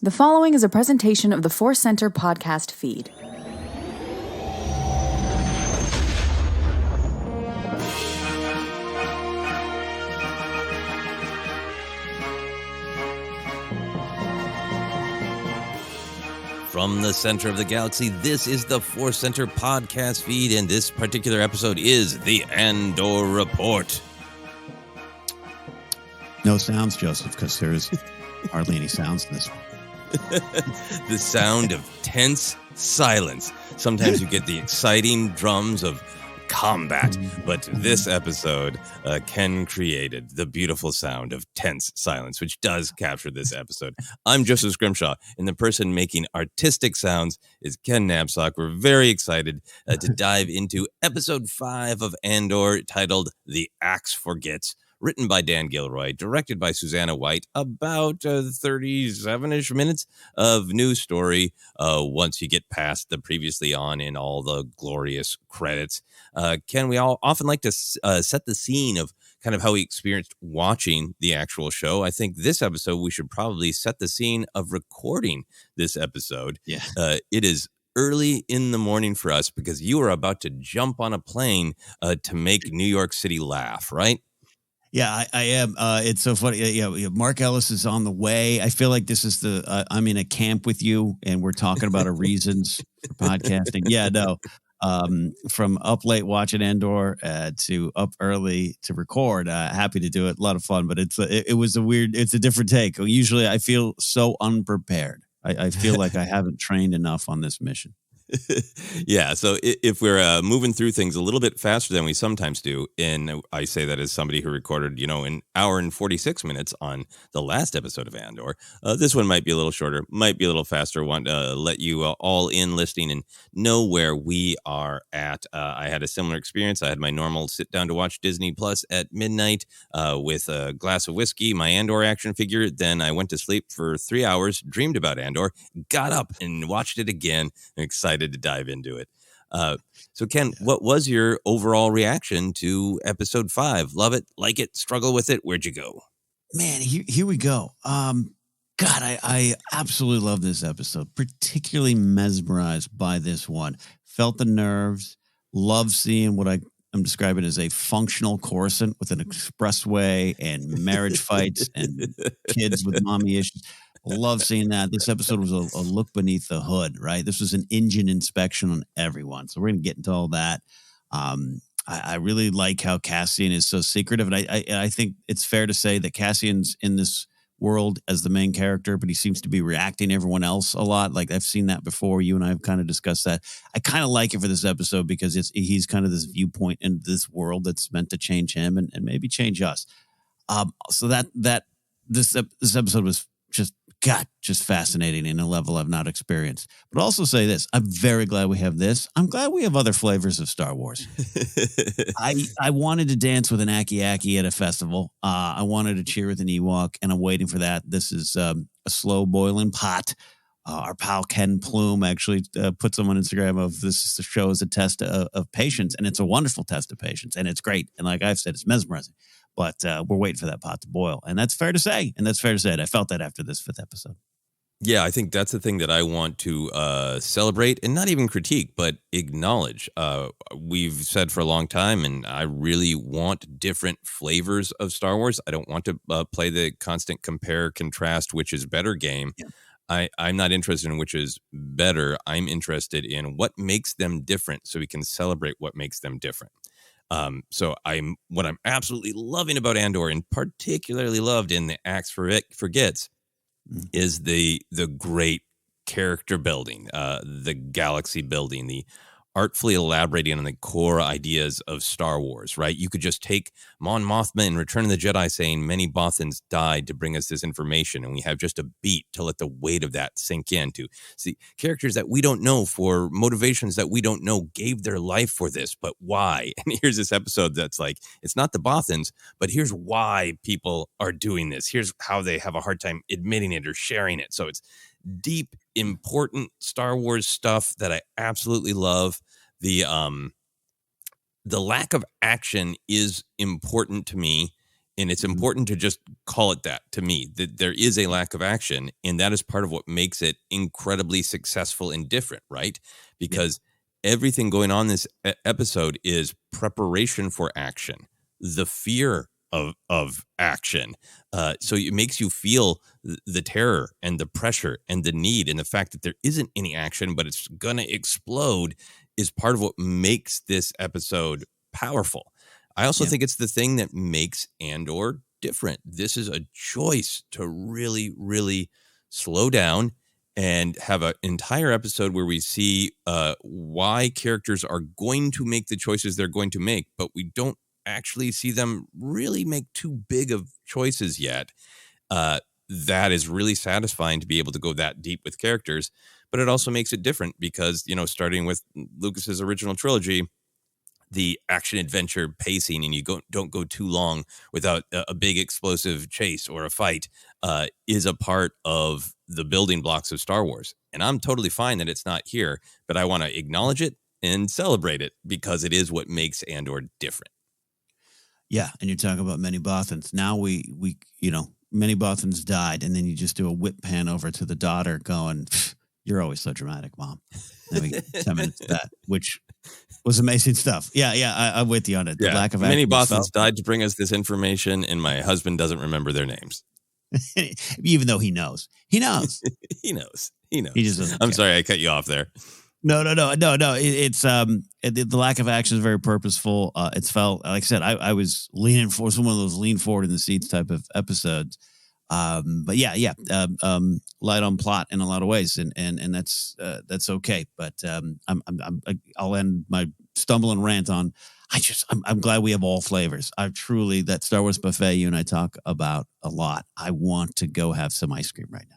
The following is a presentation of the Force Center podcast feed. From the center of the galaxy, this is the Force Center podcast feed, and this particular episode is the Andor Report. No sounds, Joseph, because there's hardly any sounds in this one. The sound of tense silence. Sometimes you get the exciting drums of combat, but this episode, Ken created the beautiful sound of tense silence, which does capture this episode. I'm Joseph Scrimshaw, and the person making artistic sounds is Ken Napzok. We're very excited to dive into episode 5 of Andor, titled The Axe Forgets, written by Dan Gilroy, directed by Susanna White. About 37-ish minutes of new story once you get past the previously on in all the glorious credits. Ken, we all often like to set the scene of kind of how we experienced watching the actual show. I think this episode, we should probably set the scene of recording this episode. Yeah. It is early in the morning for us because you are about to jump on a plane to make New York City laugh, right? Yeah, I am. It's so funny. Yeah, Mark Ellis is on the way. I feel like this is I'm in a camp with you, and we're talking about our reasons for podcasting. Yeah, no. From up late watching Andor to up early to record. Happy to do it. A lot of fun, but it's a different take. Usually I feel so unprepared. I feel like I haven't trained enough on this mission. Yeah, so if we're moving through things a little bit faster than we sometimes do, and I say that as somebody who recorded, an hour and 46 minutes on the last episode of Andor, this one might be a little shorter, might be a little faster. Want to let you all in listening and know where we are at. I had a similar experience. I had my normal sit down to watch Disney Plus at midnight with a glass of whiskey, my Andor action figure. Then I went to sleep for 3 hours, dreamed about Andor, got up and watched it again. I'm excited to dive into it. So Ken, what was your overall reaction to episode 5? Love it, like it, struggle with it? Where'd you go? Man, here we go. God, I absolutely love this episode, particularly mesmerized by this one. Felt the nerves, love seeing what I'm describing as a functional Coruscant with an expressway and marriage fights and kids with mommy issues. Love seeing that. This episode was a look beneath the hood, right? This was an engine inspection on everyone. So we're going to get into all that. I really like how Cassian is so secretive. And I think it's fair to say that Cassian's in this world as the main character, but he seems to be reacting to everyone else a lot. Like I've seen that before. You and I have kind of discussed that. I kind of like it for this episode because he's kind of this viewpoint in this world that's meant to change him and maybe change us. So this episode was just fascinating in a level I've not experienced. But also say this, I'm very glad we have this. I'm glad we have other flavors of Star Wars. I wanted to dance with an Aki at a festival. I wanted to cheer with an Ewok, and I'm waiting for that. This is a slow boiling pot. Our pal Ken Plume actually put some on Instagram of this show as a test of patience, and it's a wonderful test of patience, and it's great. And like I've said, it's mesmerizing. But we're waiting for that pot to boil. And that's fair to say. And I felt that after this 5th episode. Yeah, I think that's the thing that I want to celebrate and not even critique, but acknowledge. We've said for a long time, and I really want different flavors of Star Wars. I don't want to play the constant compare, contrast, which is better game. Yeah. I'm not interested in which is better. I'm interested in what makes them different so we can celebrate what makes them different. So what I'm absolutely loving about Andor, and particularly loved in The Axe Forgets, is the great character building, the galaxy building, the artfully elaborating on the core ideas of Star Wars, right? You could just take Mon Mothma in Return of the Jedi saying many Bothans died to bring us this information, and we have just a beat to let the weight of that sink in, to see characters that we don't know for motivations that we don't know gave their life for this, but why? And here's this episode that's like, it's not the Bothans, but here's why people are doing this. Here's how they have a hard time admitting it or sharing it. So it's deep, important Star Wars stuff that I absolutely love. The lack of action is important to me And it's Mhm. important to just call it that, to me, that there is a lack of action. And that is part of what makes it incredibly successful and different, right? Yeah. Because everything going on this episode is preparation for action, the fear of action. So it makes you feel the terror and the pressure and the need, and the fact that there isn't any action, but it's going to explode is part of what makes this episode powerful. I also Yeah. think it's the thing that makes Andor different. This is a choice to really, really slow down and have an entire episode where we see why characters are going to make the choices they're going to make, but we don't actually see them really make too big of choices yet. That is really satisfying to be able to go that deep with characters, but it also makes it different because, starting with Lucas's original trilogy, the action adventure pacing, and don't go too long without a big explosive chase or a fight, is a part of the building blocks of Star Wars. And I'm totally fine that it's not here, but I want to acknowledge it and celebrate it because it is what makes Andor different. Yeah, and you're talking about many Bothans. Now we many Bothans died, and then you just do a whip pan over to the daughter going, "You're always so dramatic, Mom." And we 10 minutes of that, which was amazing stuff. Yeah, I'm with you on it. The lack of many action was Bothans felt, died to bring us this information, and my husband doesn't remember their names. even though he knows. He knows. He knows. He just doesn't I'm care. sorry, I cut you off there. No. It's the lack of action is very purposeful. It's felt, like I said, I was leaning for one of those lean forward in the seats type of episodes. But light on plot in a lot of ways, and that's okay. But I'll end my stumble and rant on. I'm glad we have all flavors. That Star Wars buffet you and I talk about a lot. I want to go have some ice cream right now.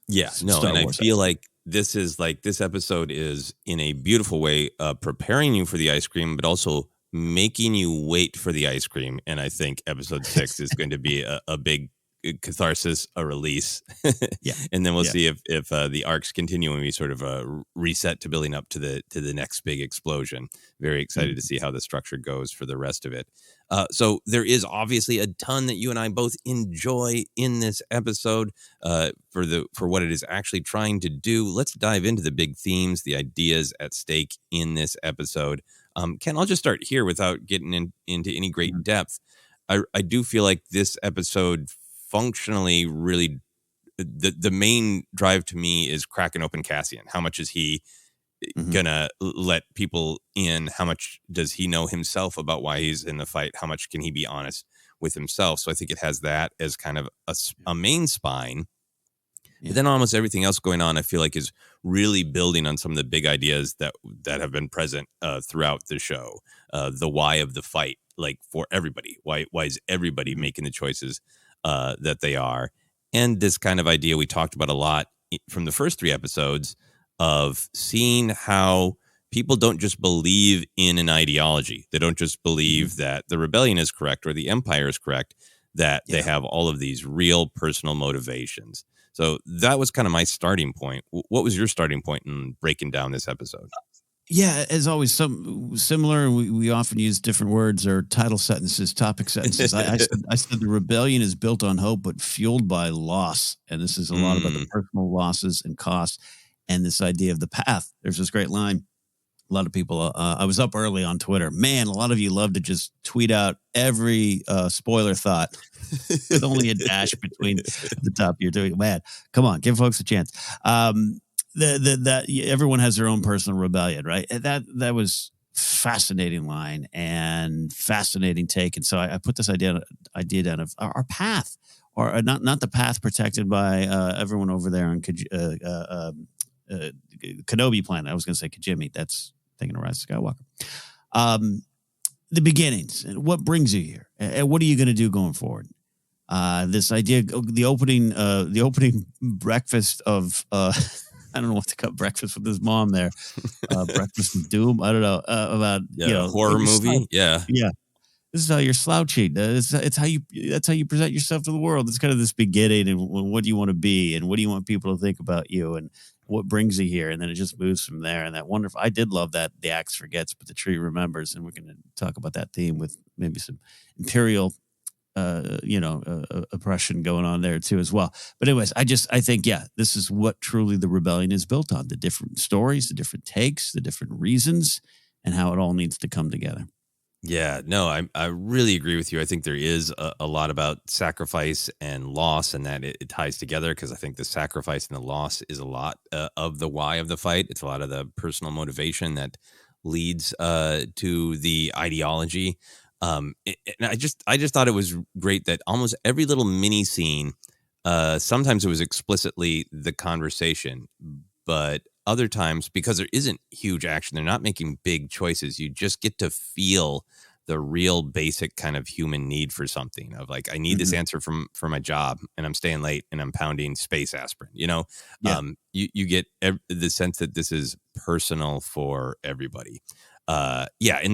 Yeah, no, Star and Wars I feel like this episode is in a beautiful way preparing you for the ice cream, but also making you wait for the ice cream. And I think episode 6 is going to be a big catharsis, a release. Yeah. And then we'll Yeah. see if the arcs continue and we sort of reset to building up to the next big explosion. Very excited to see how the structure goes for the rest of it. So there is obviously a ton that you and I both enjoy in this episode for what it is actually trying to do. Let's dive into the big themes, the ideas at stake in this episode. Ken, I'll just start here without getting into any great depth. I do feel like this episode functionally really, the main drive to me is cracking open Cassian. How much is he gonna let people in? How much does he know himself about why he's in the fight? How much can he be honest with himself? So I think it has that as kind of a main spine. Yeah. But then almost everything else going on, I feel like, is really building on some of the big ideas that have been present throughout the show. The why of the fight, like for everybody. Why is everybody making the choices that they are? And this kind of idea we talked about a lot from the first 3 episodes of seeing how people don't just believe in an ideology. They don't just believe that the rebellion is correct or the empire is correct, that they have all of these real personal motivations. So that was kind of my starting point. What was your starting point in breaking down this episode? Yeah, as always, some similar. We often use different words or title sentences, topic sentences. I said the rebellion is built on hope, but fueled by loss. And this is a lot about the personal losses and costs and this idea of the path. There's this great line. A lot of people, I was up early on Twitter. Man, a lot of you love to just tweet out every spoiler thought with only a dash between the top. You're doing, man, come on, give folks a chance. That everyone has their own personal rebellion, right? That was fascinating line and fascinating take. And so I put this idea down of our path, or not the path protected by everyone over there on Kenobi planet. I was going to say Kijimi. That's thinking of Rise of Skywalker. The beginnings and what brings you here, and what are you going to do going forward? This idea, the opening breakfast of. I don't know what to cut breakfast with his mom there. Breakfast with Doom. I don't know about horror movie. Yeah. This is how you're slouching. That's how you present yourself to the world. It's kind of this beginning, and what do you want to be, and what do you want people to think about you, and what brings you here, and then it just moves from there. And that wonderful. I did love that the axe forgets, but the tree remembers, and we're going to talk about that theme with maybe some Imperial oppression going on there too as well. But anyways, I think, yeah, this is what truly the rebellion is built on: the different stories, the different takes, the different reasons, and how it all needs to come together. Yeah, no, I really agree with you. I think there is a lot about sacrifice and loss, and that it ties together, because I think the sacrifice and the loss is a lot of the why of the fight. It's a lot of the personal motivation that leads to the ideology. And I just thought it was great that almost every little mini scene, sometimes it was explicitly the conversation, but other times, because there isn't huge action, they're not making big choices. You just get to feel the real basic kind of human need for something, of like, I need this answer for my job, and I'm staying late, and I'm pounding space aspirin. Yeah. You get the sense that this is personal for everybody. And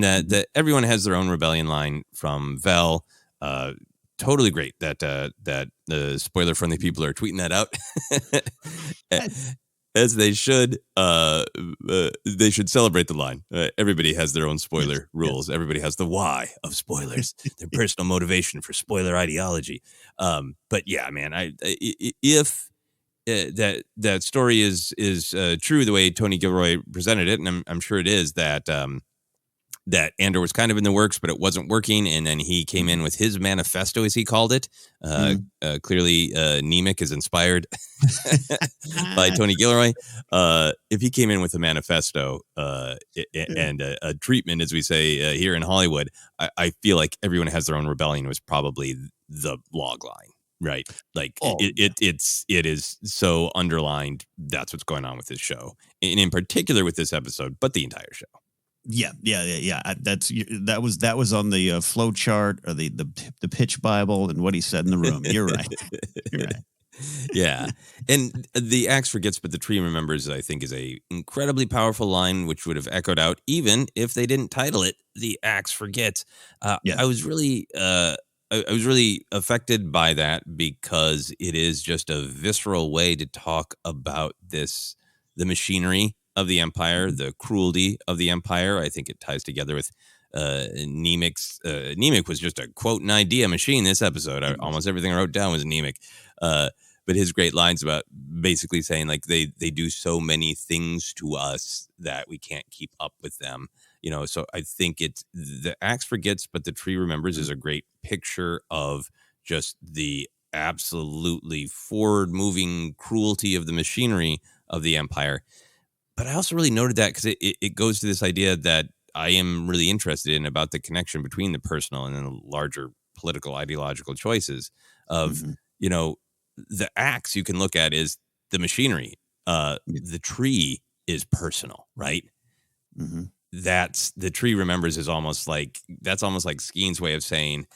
that everyone has their own rebellion line from Vel. Totally great that the spoiler friendly people are tweeting that out. As they should. They should celebrate the line. Everybody has their own spoiler rules. Everybody has the why of spoilers, their personal motivation for spoiler ideology. But yeah, man, if that story is true the way Tony Gilroy presented it, and I'm sure it is, that that Andor was kind of in the works, but it wasn't working. And then he came in with his manifesto, as he called it. Clearly, Nemec is inspired by Tony Gilroy. If he came in with a manifesto and a treatment, as we say here in Hollywood, I feel like everyone has their own rebellion was probably the log line, right? Like it is so underlined. That's what's going on with this show, and in particular with this episode, but the entire show. Yeah. That was on the flow chart, or the pitch Bible, and what he said in the room. You're right. You're right. Yeah. And the axe forgets, but the tree remembers, I think, is a incredibly powerful line, which would have echoed out even if they didn't title it The Axe Forgets. I was really I was really affected by that, because it is just a visceral way to talk about the machinery of the Empire, the cruelty of the Empire. I think it ties together with Nemec's. Nemec was just a quote and idea machine this episode. Almost everything I wrote down was Nemec. But his great lines about basically saying, like, they do so many things to us that we can't keep up with them. So I think it's the axe forgets, but the tree remembers is a great picture of just the absolutely forward moving cruelty of the machinery of the Empire. But I also really noted that because it goes to this idea that I am really interested in, about the connection between the personal and then the larger political ideological choices of, the axe you can look at is the machinery. The tree is personal, right? That's the tree remembers is almost like Skeen's way of saying,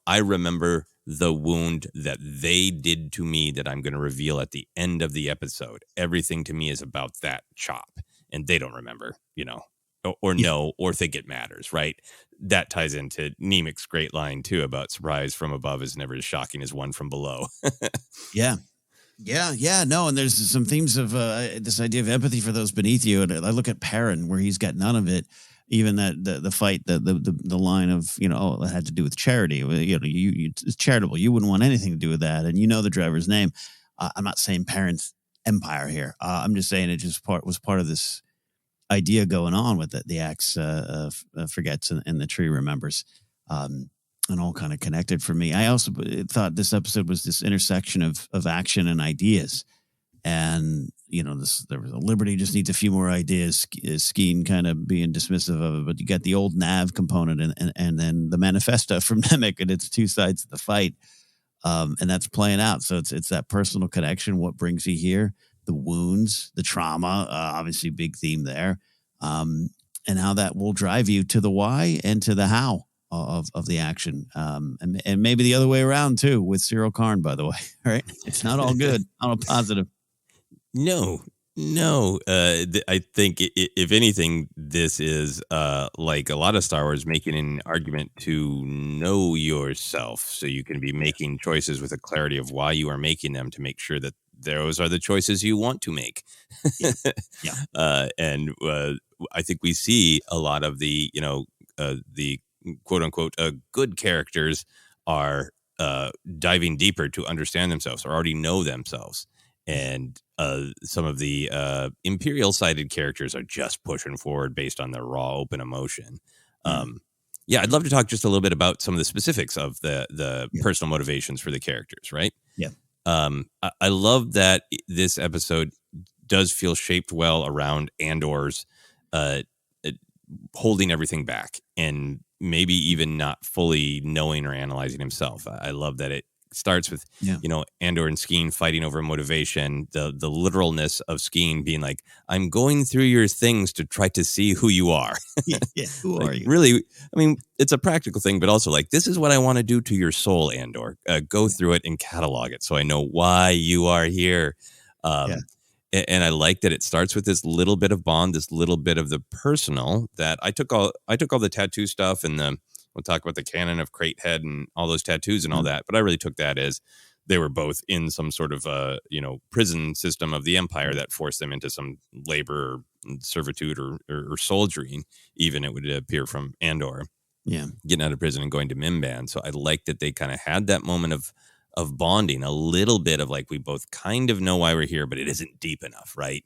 I remember the wound that they did to me that I'm going to reveal at the end of the episode. Everything to me is about that chop, and they don't remember, or know, or think it matters, right? That ties into Nemec's great line too about surprise from above is never as shocking as one from below. Yeah. No, and there's some themes of this idea of empathy for those beneath you. And I look at Perrin, where he's got none of it. Even that the fight, the line of, it had to do with charity. It's charitable. You wouldn't want anything to do with that. And the driver's name. I'm not saying Perrin's empire here. I'm just saying it just was part of this idea going on with the axe forgets and the tree remembers. And all kind of connected for me. I also thought this episode was this intersection of action and ideas. And, there was a Liberty just needs a few more ideas, Skeen kind of being dismissive of it. But you got the old Nav component and then the manifesto from Nemec, and it's two sides of the fight. And that's playing out. So it's that personal connection. What brings you here? The wounds, the trauma, obviously big theme there. And how that will drive you to the why and to the how of the action, and maybe the other way around too, with Cyril Karn, by the way. Right, it's not all good. Not all positive. No. I think if anything, this is like a lot of Star Wars, making an argument to know yourself, so you can be making choices with a clarity of why you are making them, to make sure that those are the choices you want to make. And I think we see a lot of the the quote unquote good characters are diving deeper to understand themselves or already know themselves. And some of the Imperial-sided characters are just pushing forward based on their raw, open emotion. Yeah, I'd love to talk just a little bit about some of the specifics of the personal motivations for the characters, right? Yeah. I love that this episode does feel shaped well around Andor's holding everything back and maybe even not fully knowing or analyzing himself. I love that it starts with, Andor and Skeen fighting over motivation, the literalness of Skeen being like, I'm going through your things to try to see who you are. Who like, are you? Really, I mean, it's a practical thing, but also like, this is what I want to do to your soul, Andor. Go through it and catalog it so I know why you are here. And I like that it starts with this little bit of Bond, this little bit of the personal that I took all the tattoo stuff and we'll talk about the canon of Crate Head and all those tattoos and all that. But I really took that as they were both in some sort of prison system of the Empire that forced them into some labor or servitude or soldiering. Even it would appear from Andor, getting out of prison and going to Mimban. So I like that they kind of had that moment of bonding, a little bit of like, we both kind of know why we're here, but it isn't deep enough, right?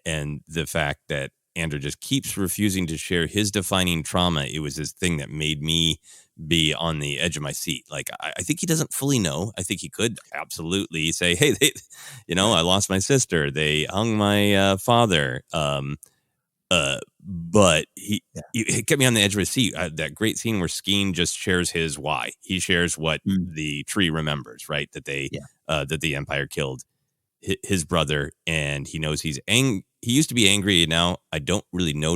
And the fact that Andrew just keeps refusing to share his defining trauma, it was this thing that made me be on the edge of my seat. Like, I think he doesn't fully know. I think he could absolutely say, hey, I lost my sister. They hung my father. But it kept me on the edge of his seat. That great scene where Skeen just shares his why. He shares what the tree remembers, right? That that the Empire killed his brother, and he knows he's angry. He used to be angry, and now I don't really know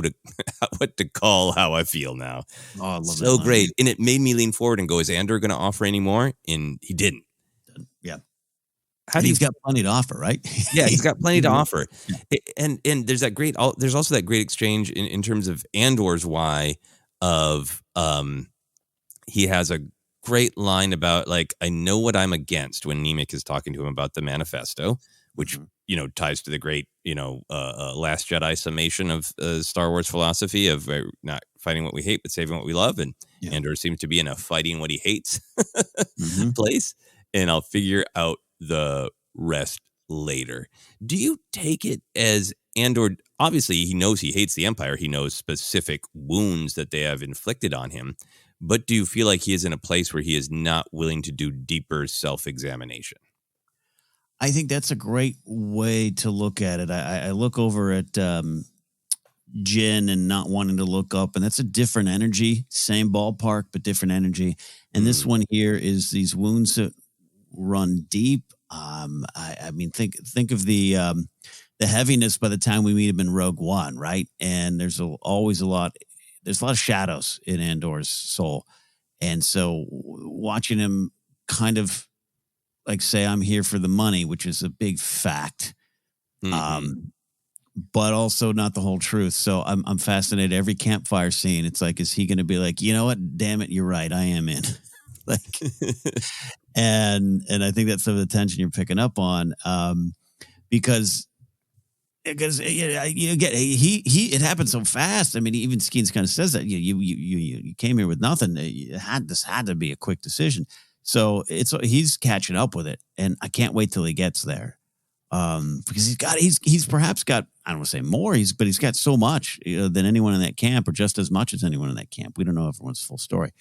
what to call how I feel now. Oh, I love so that great. And it made me lean forward and go, is Andor going to offer any more? And he didn't. Yeah. He's got plenty to offer, right? Yeah, he's got plenty to offer. And there's there's also that great exchange in terms of Andor's why of he has a great line about like, I know what I'm against when Nemik is talking to him about the manifesto, which ties to the great Last Jedi summation of Star Wars philosophy of not fighting what we hate but saving what we love. And Andor seems to be in a fighting what he hates place, and I'll figure out the rest later. Do you take it as Andor, obviously he knows he hates the Empire, he knows specific wounds that they have inflicted on him, but do you feel like he is in a place where he is not willing to do deeper self-examination? I think that's a great way to look at it. I look over at Jin and not wanting to look up, and that's a different energy, same ballpark, but different energy. And this one here is these wounds that run deep. I mean, think of the heaviness by the time we meet him in Rogue One, right? And there's always a lot of shadows in Andor's soul. And so watching him kind of like say, I'm here for the money, which is a big fact, but also not the whole truth. So I'm fascinated. Every campfire scene, it's like, is he going to be like, you know what? Damn it, you're right. I am in. Like, and I think that's some of the tension you're picking up on, because you get it happened so fast. I mean, even Skeens kind of says that you came here with nothing. This had to be a quick decision. So he's catching up with it, and I can't wait till he gets there, because he's perhaps got, I don't want to say more, but he's got so much than anyone in that camp, or just as much as anyone in that camp. We don't know everyone's full story.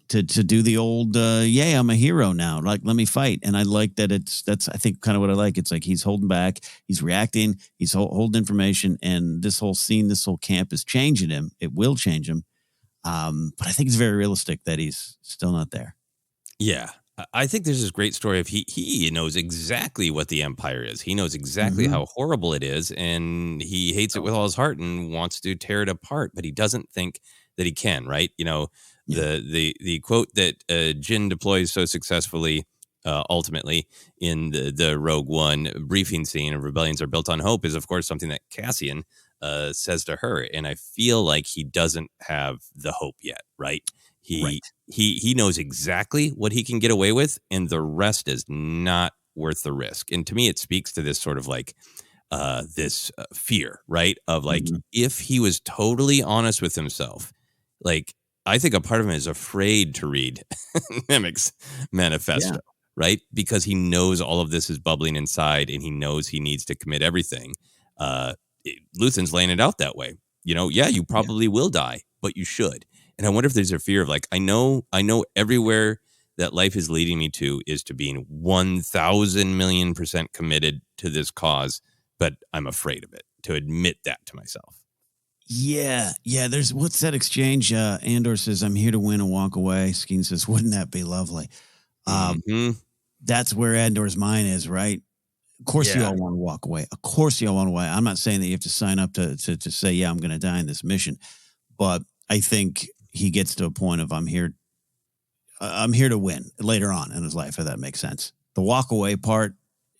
To do the old, I'm a hero now. Like, let me fight. And I like that that's I think kind of what I like. It's like he's holding back, he's reacting, he's holding information, and this whole scene, this whole camp is changing him. It will change him. But I think it's very realistic that he's still not there. Yeah. I think there's this great story of he knows exactly what the Empire is. He knows exactly how horrible it is, and he hates it with all his heart and wants to tear it apart, but he doesn't think that he can, right? The quote that Jin deploys so successfully ultimately in the Rogue One briefing scene of Rebellions Are Built on Hope is, of course, something that Cassian says to her. And I feel like he doesn't have the hope yet, right? He knows exactly what he can get away with, and the rest is not worth the risk. And to me, it speaks to this sort of like this fear, right? Of like, if he was totally honest with himself, like I think a part of him is afraid to read Nemec's manifesto, right? Because he knows all of this is bubbling inside, and he knows he needs to commit everything. Luthen's laying it out that way. You probably will die, but you should. And I wonder if there's a fear of like, I know everywhere that life is leading me to is to being 1,000,000,000% committed to this cause, but I'm afraid of it, to admit that to myself. Yeah. There's what's that exchange? Andor says, "I'm here to win and walk away." Skeen says, "Wouldn't that be lovely?" That's where Andor's mind is, right? Of course, you all want to walk away. Of course, you all want to walk away. I'm not saying that you have to sign up to say, "Yeah, I'm going to die in this mission," but I think he gets to a point of, I'm here to win later on in his life, if that makes sense. The walk away part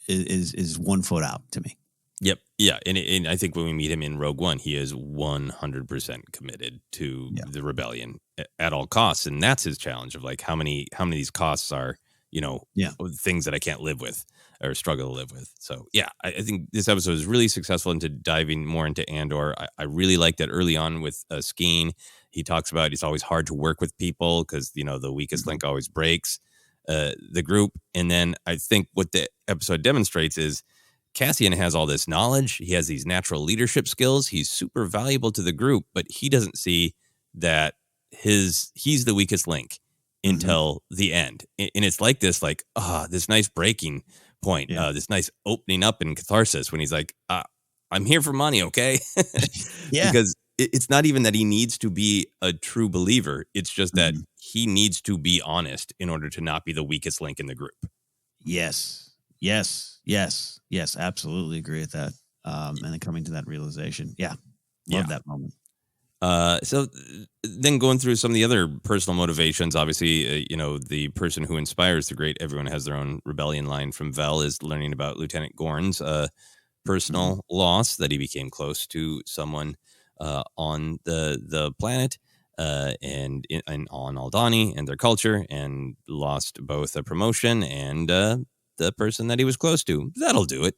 is 1 foot out to me. Yep. Yeah. And I think when we meet him in Rogue One, he is 100% committed to the rebellion at all costs. And that's his challenge of like, how many of these costs are, things that I can't live with or struggle to live with. So, I think this episode is really successful into diving more into Andor. I really like that early on with Skeen. He talks about it's always hard to work with people because, the weakest link always breaks the group. And then I think what the episode demonstrates is Cassian has all this knowledge. He has these natural leadership skills. He's super valuable to the group, but he doesn't see that he's the weakest link until the end. And it's like this, this nice breaking point, this nice opening up in catharsis when he's like, I'm here for money. Okay. Because it's not even that he needs to be a true believer. It's just that he needs to be honest in order to not be the weakest link in the group. Yes. Absolutely agree with that. And then coming to that realization. Love that moment. So then going through some of the other personal motivations, obviously, the person who inspires the great, everyone has their own rebellion line from Vel is learning about Lieutenant Gorn's personal loss, that he became close to someone on the planet and on Aldhani and their culture, and lost both a promotion and the person that he was close to. That'll do it.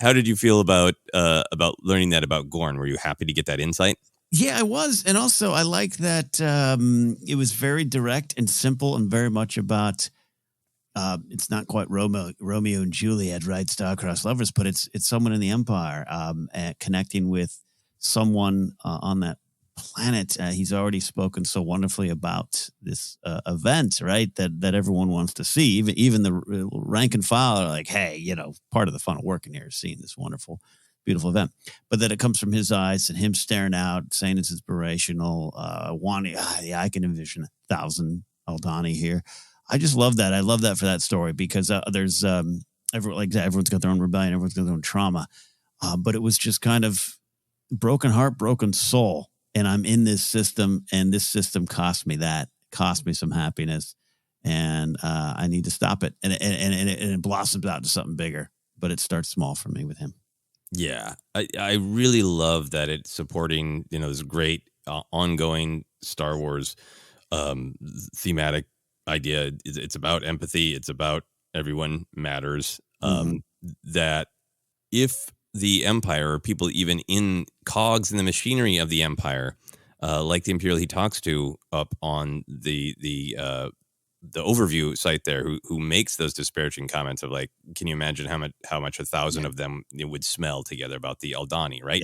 How did you feel about learning that about Gorn? Were you happy to get that insight? Yeah, I was. And also I like that it was very direct and simple and very much about it's not quite Romeo and Juliet, right? Star-crossed lovers, but it's someone in the Empire connecting with someone on that planet. He's already spoken so wonderfully about this event, right? That everyone wants to see. Even the rank and file are like, hey, part of the fun of working here is seeing this wonderful, beautiful event. But that it comes from his eyes and him staring out, saying it's inspirational, wanting, I can envision 1,000 Aldhani here. I just love that. I love that for that story because there's everyone's got their own rebellion, everyone's got their own trauma. But it was just kind of broken heart, broken soul. And I'm in this system, and this system cost me some happiness, and I need to stop it. And it blossoms out to something bigger, but it starts small for me with him. Yeah, I really love that it's supporting, this great ongoing Star Wars thematic idea. It's about empathy. It's about everyone matters. That if the Empire, or people even in cogs in the machinery of the Empire, like the Imperial he talks to up on the overview site there, who makes those disparaging comments of like, can you imagine how much 1,000 of them would smell together about the Aldhani, right?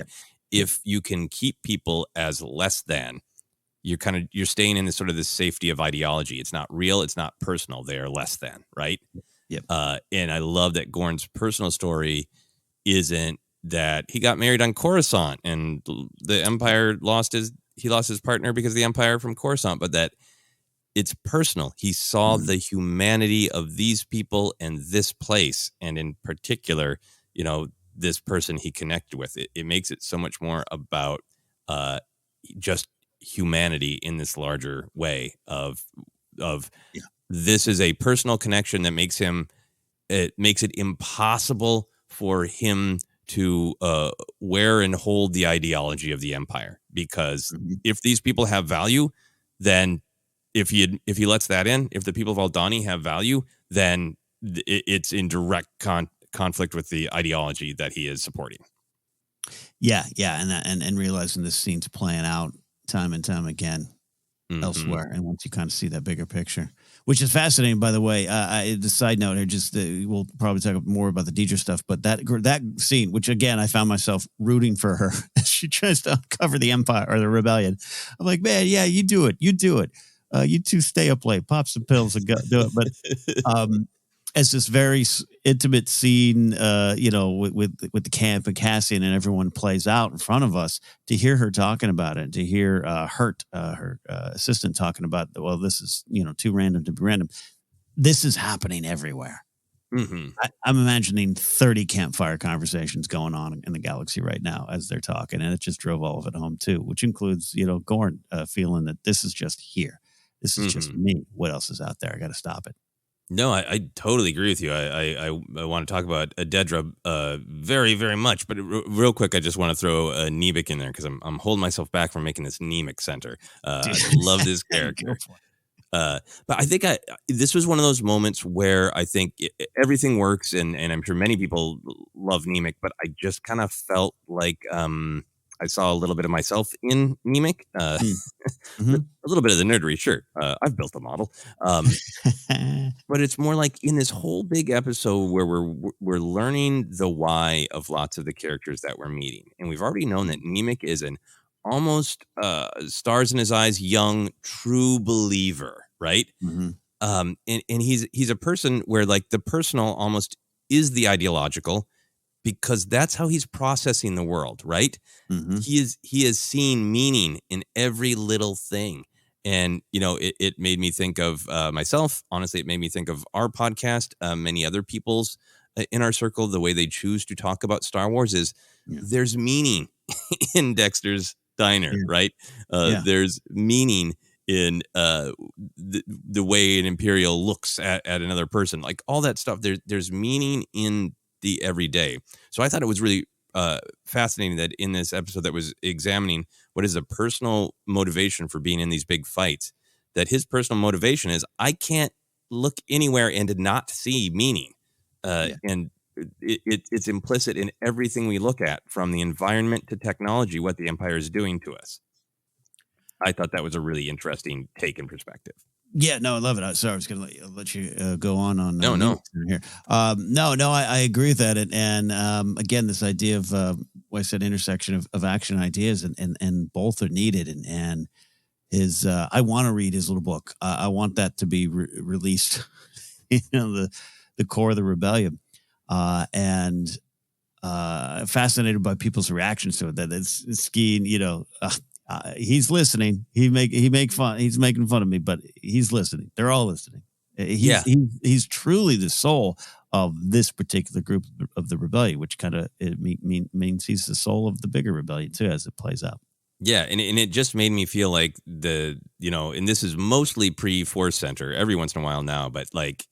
If you can keep people as less than, you're staying in this sort of this safety of ideology. It's not real. It's not personal. They are less than, right? And I love that Gorn's personal story isn't that he got married on Coruscant and the Empire lost his partner because of the Empire from Coruscant, but that it's personal. He saw the humanity of these people and this place, and in particular, this person he connected with. It makes it so much more about just humanity in this larger way of this is a personal connection that makes it impossible for him to wear and hold the ideology of the Empire, because if these people have value, then if he lets that in, if the people of Aldhani have value, then it's in direct conflict with the ideology that he is supporting. And realizing this scene's playing out time and time again elsewhere. Mm-hmm. And once you kind of see that bigger picture, which is fascinating, by the way. The side note here, just we'll probably talk more about the Deidre stuff, but that scene, which again I found myself rooting for her as she tries to uncover the Empire or the rebellion. I'm like, man, yeah, you do it. You two stay up late, pop some pills, and go do it. But as this very intimate scene, with the camp and Cassian and everyone plays out in front of us, to hear her talking about it, to hear Hurt, her assistant, talking about, well, this is, too random to be random. This is happening everywhere. Mm-hmm. I'm imagining 30 campfire conversations going on in the galaxy right now as they're talking. And it just drove all of it home too, which includes, Gorn feeling that this is just here. This is just me. What else is out there? I got to stop it. No, I totally agree with you. I want to talk about Dedra very, very much. But real quick, I just want to throw Nemik in there because I'm holding myself back from making this Nemik center. I love this character. But I think this was one of those moments where I think everything works, and I'm sure many people love Nemik, but I just kind of felt like I saw a little bit of myself in Nemik. A little bit of the nerdery, sure. I've built a model. But it's more like in this whole big episode where we're learning the why of lots of the characters that we're meeting. And we've already known that Nemik is an almost stars in his eyes, young, true believer, right? And he's a person where like the personal almost is the ideological, because that's how he's processing the world, right? He is seeing meaning in every little thing. And, it made me think of myself. Honestly, it made me think of our podcast, many other people's in our circle. The way they choose to talk about Star Wars is there's meaning in Dexter's Diner, right? There's meaning in the way an Imperial looks at another person, like all that stuff. There's meaning in the everyday. So I thought it was really fascinating that in this episode that was examining what is a personal motivation for being in these big fights, that his personal motivation is, I can't look anywhere and not see meaning. And it's implicit in everything we look at, from the environment to technology, what the Empire is doing to us. I thought that was a really interesting take and perspective. Yeah, no, I love it. Sorry, I was going to let you go on. No. Here. I agree with that. And again, this idea of what I said, intersection of action ideas, and both are needed. And his, I want to read his little book. I want that to be released. The core of the rebellion, and fascinated by people's reactions to it. That it's skiing. He's listening. He's making fun of me, but he's listening. They're all listening. He's truly the soul of this particular group of the rebellion, which kind of means he's the soul of the bigger rebellion too, as it plays out. Yeah, and it just made me feel like and this is mostly pre-Force Center every once in a while now, but like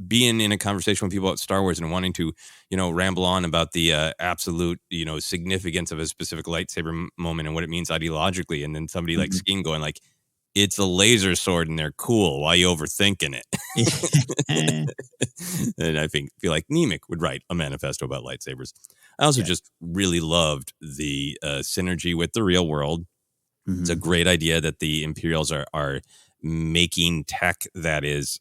being in a conversation with people about Star Wars and wanting to, ramble on about the absolute, significance of a specific lightsaber moment and what it means ideologically. And then somebody like Skeen going like, it's a laser sword and they're cool. Why are you overthinking it? And I feel like Nemik would write a manifesto about lightsabers. I also just really loved the synergy with the real world. It's a great idea that the Imperials are making tech that is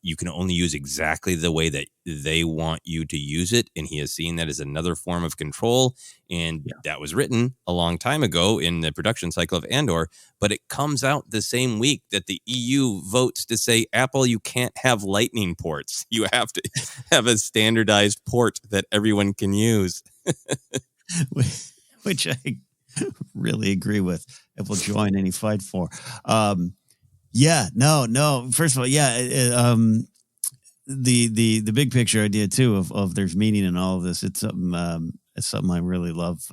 you can only use exactly the way that they want you to use it, and he is seeing that as another form of control. And that was written a long time ago in the production cycle of Andor, but it comes out the same week that the EU votes to say, Apple, you can't have lightning ports. You have to have a standardized port that everyone can use. Which I really agree with. If we'll join any fight for. No. First of all, the big picture idea too of there's meaning in all of this. It's something I really love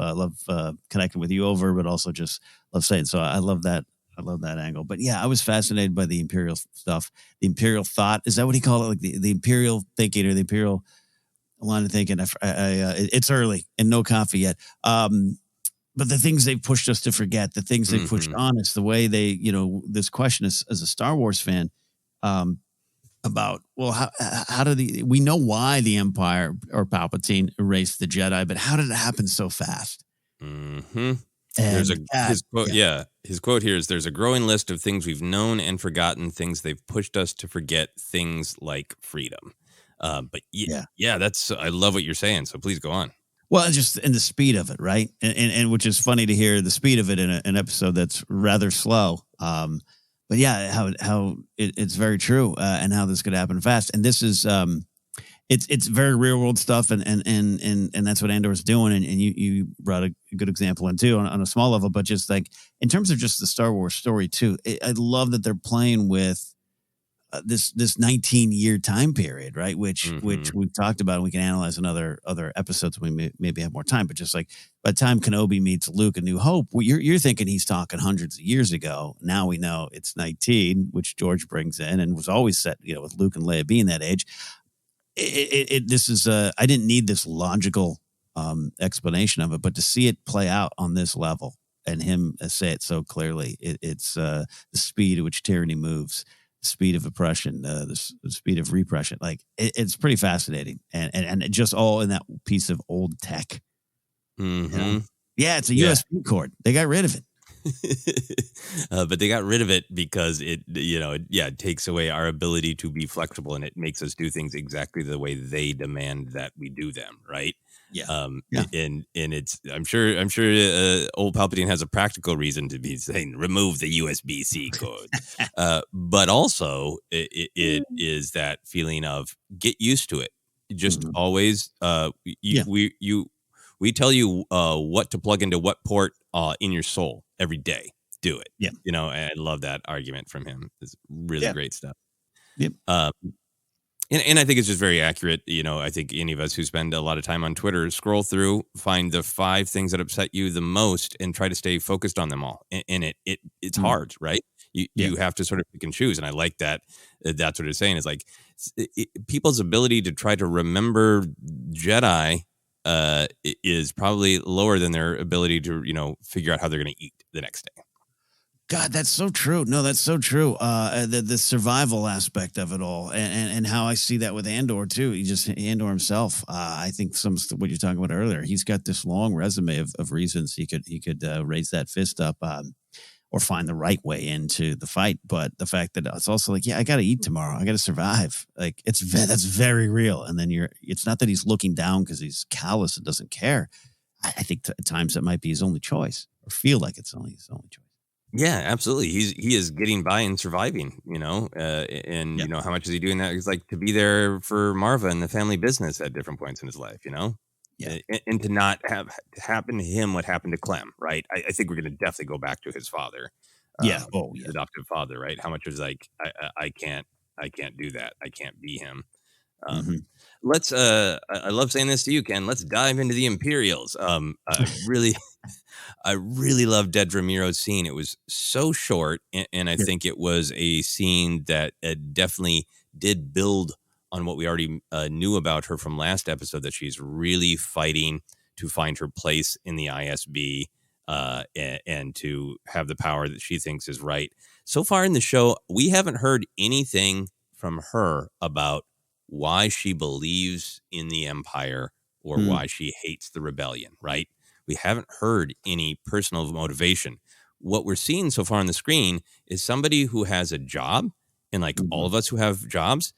connecting with you over, but also just love saying. So I love that. I love that angle. But yeah, I was fascinated by the Imperial stuff, the Imperial thought. Is that what he called it? Like the Imperial thinking or the Imperial line of thinking. It's early and no coffee yet. But the things they've pushed us to forget, the things they've pushed on us, the way they, this question as a Star Wars fan, about, well, how did we know why the Empire or Palpatine erased the Jedi, but how did it happen so fast? There's And his quote. yeah, Yeah, his quote here is: "There's a growing list of things we've known and forgotten, things they've pushed us to forget, things like freedom." But yeah. yeah, that's I love what you're saying. So please go on. Well, it's just in the speed of it, right? And which is funny to hear the speed of it in an episode that's rather slow. But yeah, it's very true, and how this could happen fast. And this is it's very real world stuff, and that's what Andor's doing. And you brought a good example in too on a small level, but just like in terms of just the Star Wars story too, I love that they're playing with this 19-year time period, right? Which Hmm. we've talked about, and we can analyze in other episodes when we maybe have more time. But just like by the time Kenobi meets Luke in New Hope, you're thinking he's talking hundreds of years ago. Now we know it's 19, which George brings in, and was always set, with Luke and Leia being that age. This is I didn't need this logical explanation of it, but to see it play out on this level and him say it so clearly, it's the speed at which tyranny moves, the speed of oppression, the speed of repression. Like it's pretty fascinating, and just all in that piece of old tech. Hmm. Yeah, it's a Yeah. USB cord. They got rid of it. But they got rid of it because it takes away our ability to be flexible, and it makes us do things exactly the way they demand that we do them, right? Yeah, Um, yeah. and it's I'm sure old Palpatine has a practical reason to be saying remove the USB-C cord, but also it is that feeling of get used to it. Just Mhm. always, Yeah, we tell you what to plug into what port in your soul every day. Do it. yeah, And I love that argument from him. It's really yeah, great stuff. yep. Uh, and I think it's just very accurate. I think any of us who spend a lot of time on Twitter scroll through, find the 5 things that upset you the most, and try to stay focused on them all. And it's Mm. hard, right? You Yeah. you have to sort of pick and choose. And I like that. That's what it's saying. Is like people's ability to try to remember Jedi is probably lower than their ability to figure out how they're going to eat the next day. God, that's so true. No, that's so true. The survival aspect of it all, and how I see that with Andor too. Andor himself. I think what you're talking about earlier. He's got this long resume of reasons he could raise that fist up, or find the right way into the fight. But the fact that it's also like, yeah, I got to eat tomorrow. I got to survive. Like that's very real. And then it's not that he's looking down because he's callous and doesn't care. I think at times that might be his only choice, or feel like it's only his only choice. Yeah, absolutely. He is getting by and surviving, and Yeah. how much is he doing that? He's like to be there for Marva and the family business at different points in his life, Yeah. and to not have to happen to him what happened to Clem, right? I think we're going to definitely go back to his father, Yeah. Oh, his yeah. adoptive father, right? How much was like I can't do that. I can't be him. Um, Hmm. let's I love saying this to you, Ken. Let's dive into the Imperials. I really love Dedra Miro's scene. It was so short, and I Yeah. think it was a scene that definitely did build on what we already knew about her from last episode, that she's really fighting to find her place in the ISB, and to have the power that she thinks is right. So far in the show, we haven't heard anything from her about why she believes in the Empire or Mm. why she hates the rebellion, right? We haven't heard any personal motivation. What we're seeing so far on the screen is somebody who has a job, and like all of us who have jobs,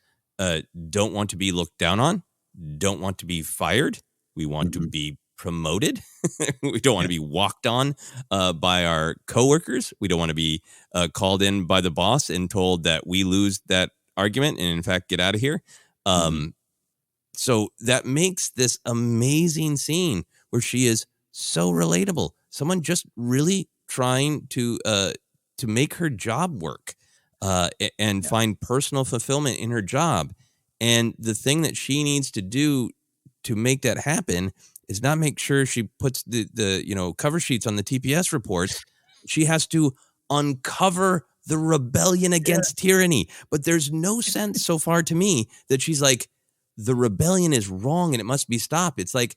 don't want to be looked down on, don't want to be fired. We want to be promoted. We don't want to be walked on by our coworkers. We don't want to be called in by the boss and told that we lose that argument and in fact get out of here. So that makes this amazing scene where she is so relatable. Someone just really trying to make her job work, and find personal fulfillment in her job. And the thing that she needs to do to make that happen is not make sure she puts the cover sheets on the TPS reports. She has to uncover the rebellion against tyranny. But there's no sense so far to me that she's like, the rebellion is wrong and it must be stopped. It's like,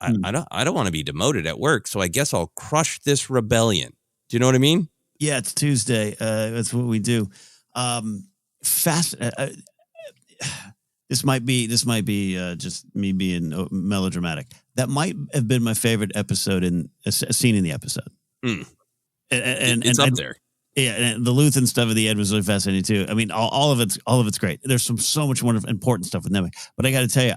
I don't want to be demoted at work, so I guess I'll crush this rebellion. Do you know what I mean? Yeah, it's Tuesday. That's what we do. Fast. This might be just me being melodramatic. That might have been my favorite episode in a scene in the episode. Mm. And It's up there. Yeah, and the Luthen stuff at the end was really fascinating too. I mean, all of it's great. There's so much wonderful, important stuff with Nemec. But I got to tell you,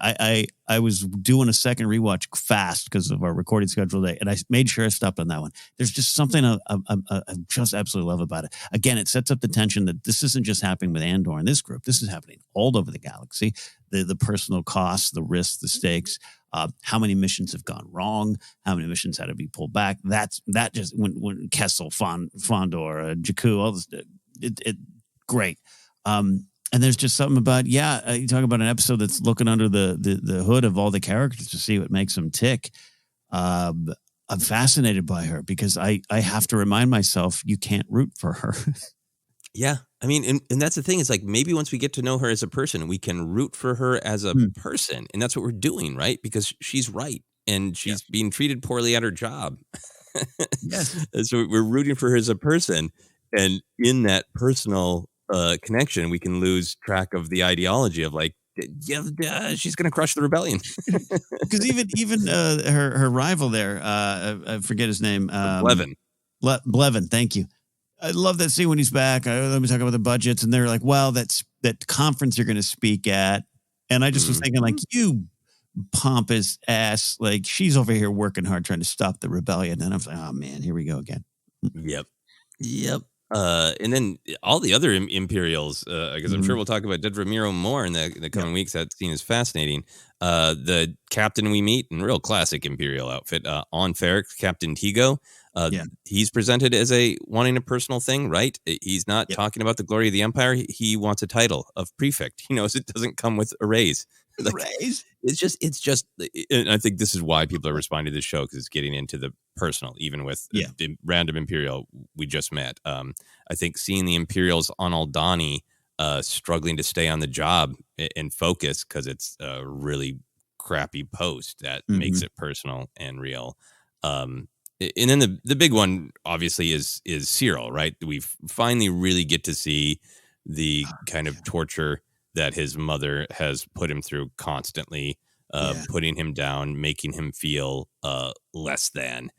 I was doing a second rewatch fast because of our recording schedule today, and I made sure I stopped on that one. There's just something I just absolutely love about it. Again, it sets up the tension that this isn't just happening with Andor and this group. This is happening all over the galaxy. The personal costs, the risks, the stakes. How many missions have gone wrong? How many missions had to be pulled back? That just when Kessel, Fondor, Jakku, all this, great. And there's just something about you talk about an episode that's looking under the hood of all the characters to see what makes them tick. I'm fascinated by her because I have to remind myself you can't root for her. Yeah. I mean, and that's the thing is like maybe once we get to know her as a person, we can root for her as a person. And that's what we're doing, right? Because she's right. And she's being treated poorly at her job. Yes. So we're rooting for her as a person. And in that personal connection, we can lose track of the ideology of like, she's going to crush the rebellion. Because even her rival there, I forget his name. Blevin. Blevin, thank you. I love that scene when he's back. Let me talk about the budgets. And they're like, well, that conference you're going to speak at. And I just was thinking like, you pompous ass, like she's over here working hard trying to stop the rebellion. And I was like, oh man, here we go again. Yep. And then all the other Imperials, because I'm sure we'll talk about Dedra Miro more in the coming weeks. That scene is fascinating. The captain we meet in real classic Imperial outfit, on Ferric, Captain Tigo. He's presented as wanting a personal thing, right? He's not talking about the glory of the Empire. He wants a title of prefect. He knows it doesn't come with a raise. It's just, and I think this is why people are responding to this show because it's getting into the personal, even with the random Imperial we just met. I think seeing the Imperials on Aldhani struggling to stay on the job and focus because it's a really crappy post that makes it personal and real. And then the big one obviously is Cyril, right? We finally really get to see the kind of torture that his mother has put him through constantly, putting him down, making him feel less than.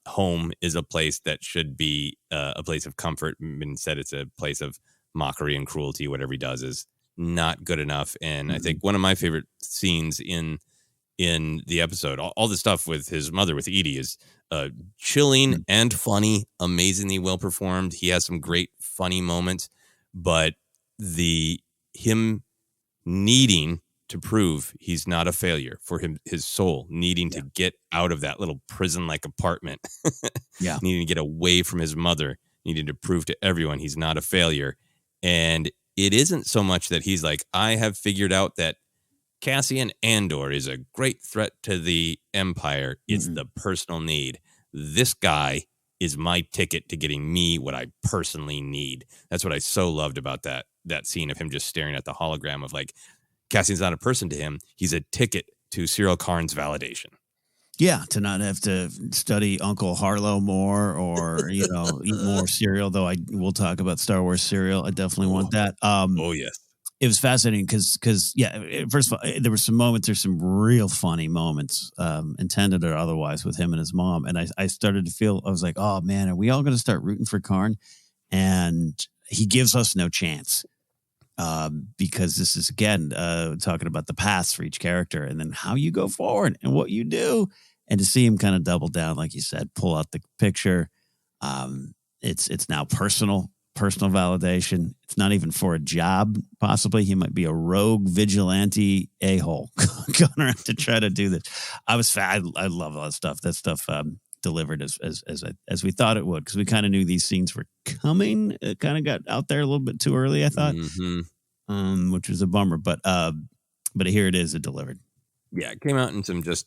Home is a place that should be a place of comfort. Instead, it's a place of mockery and cruelty. Whatever he does is not good enough. And I think one of my favorite scenes in the episode, all the stuff with his mother, with Edie, is chilling and funny, amazingly well performed. He has some great funny moments, but him needing to prove he's not a failure, for his soul needing to get out of that little prison-like apartment, needing to get away from his mother, needing to prove to everyone he's not a failure. And it isn't so much that he's like, I have figured out that Cassian Andor is a great threat to the Empire. It's the personal need. This guy is my ticket to getting me what I personally need. That's what I so loved about that scene of him just staring at the hologram of like, Cassian's not a person to him. He's a ticket to Cyril Karn's validation. Yeah, to not have to study Uncle Harlow more or, eat more cereal, though we'll talk about Star Wars cereal. I definitely want that. Yes. It was fascinating because first of all, there's some real funny moments, intended or otherwise, with him and his mom. And I started to feel, I was like, oh man, are we all going to start rooting for Karn? And he gives us no chance. Because this is, again, talking about the paths for each character and then how you go forward and what you do. And to see him kind of double down, like you said, pull out the picture. It's now personal validation. It's not even for a job. Possibly he might be a rogue vigilante a-hole going around to try to do this. I love all that stuff. That stuff delivered as we thought it would, because we kind of knew these scenes were coming. It kind of got out there a little bit too early, I thought, which was a bummer. But here it is. It delivered. Yeah, it came out in some just,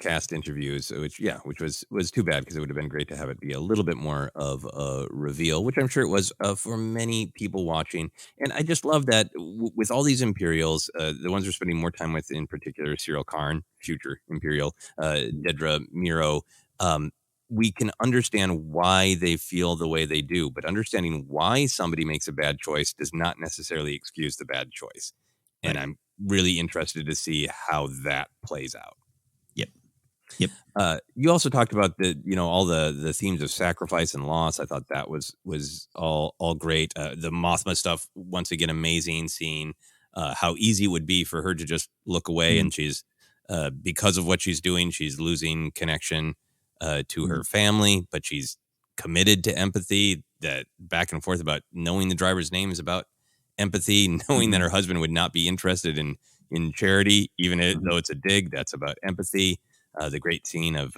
cast interviews, which was too bad, because it would have been great to have it be a little bit more of a reveal, which I'm sure it was for many people watching. And I just love that with all these Imperials, the ones we're spending more time with, in particular, Cyril Karn, future Imperial, Dedra Miro, we can understand why they feel the way they do, but understanding why somebody makes a bad choice does not necessarily excuse the bad choice. And I'm really interested to see how that plays out. Yep. You also talked about all the themes of sacrifice and loss. I thought that was all great. The Mothma stuff, once again, amazing. Seeing how easy it would be for her to just look away, and she's because of what she's doing, she's losing connection to her family, but she's committed to empathy. That back and forth about knowing the driver's name is about empathy, knowing that her husband would not be interested in charity, even though it's a dig. That's about empathy. The great scene of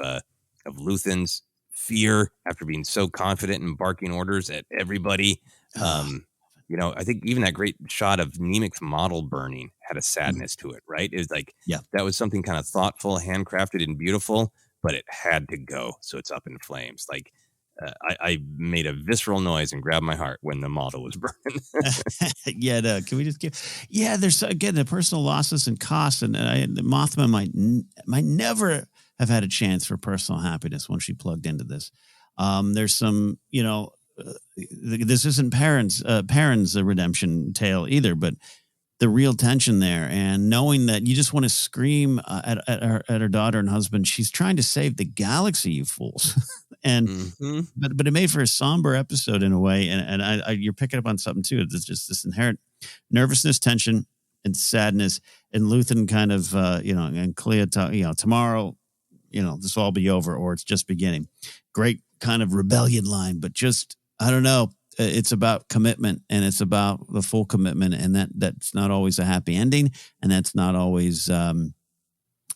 Luthen's fear after being so confident and barking orders at everybody. I think even that great shot of Nemec's model burning had a sadness to it, right? It was like, that was something kind of thoughtful, handcrafted, and beautiful, but it had to go. So it's up in flames. Like, I made a visceral noise and grabbed my heart when the model was burned. No, can we just there's, again, the personal losses and costs, and the Mothma might never have had a chance for personal happiness when she plugged into this. There's some, this isn't Perrin's redemption tale either, but the real tension there, and knowing that you just want to scream at her daughter and husband. She's trying to save the galaxy, you fools. And but it made for a somber episode in a way, and I you're picking up on something too. It's just this inherent nervousness, tension, and sadness. And Luthen kind of and Clea tomorrow, this will all be over, or it's just beginning. Great kind of rebellion line, but just I don't know. It's about commitment, and it's about the full commitment, and that's not always a happy ending, and that's not always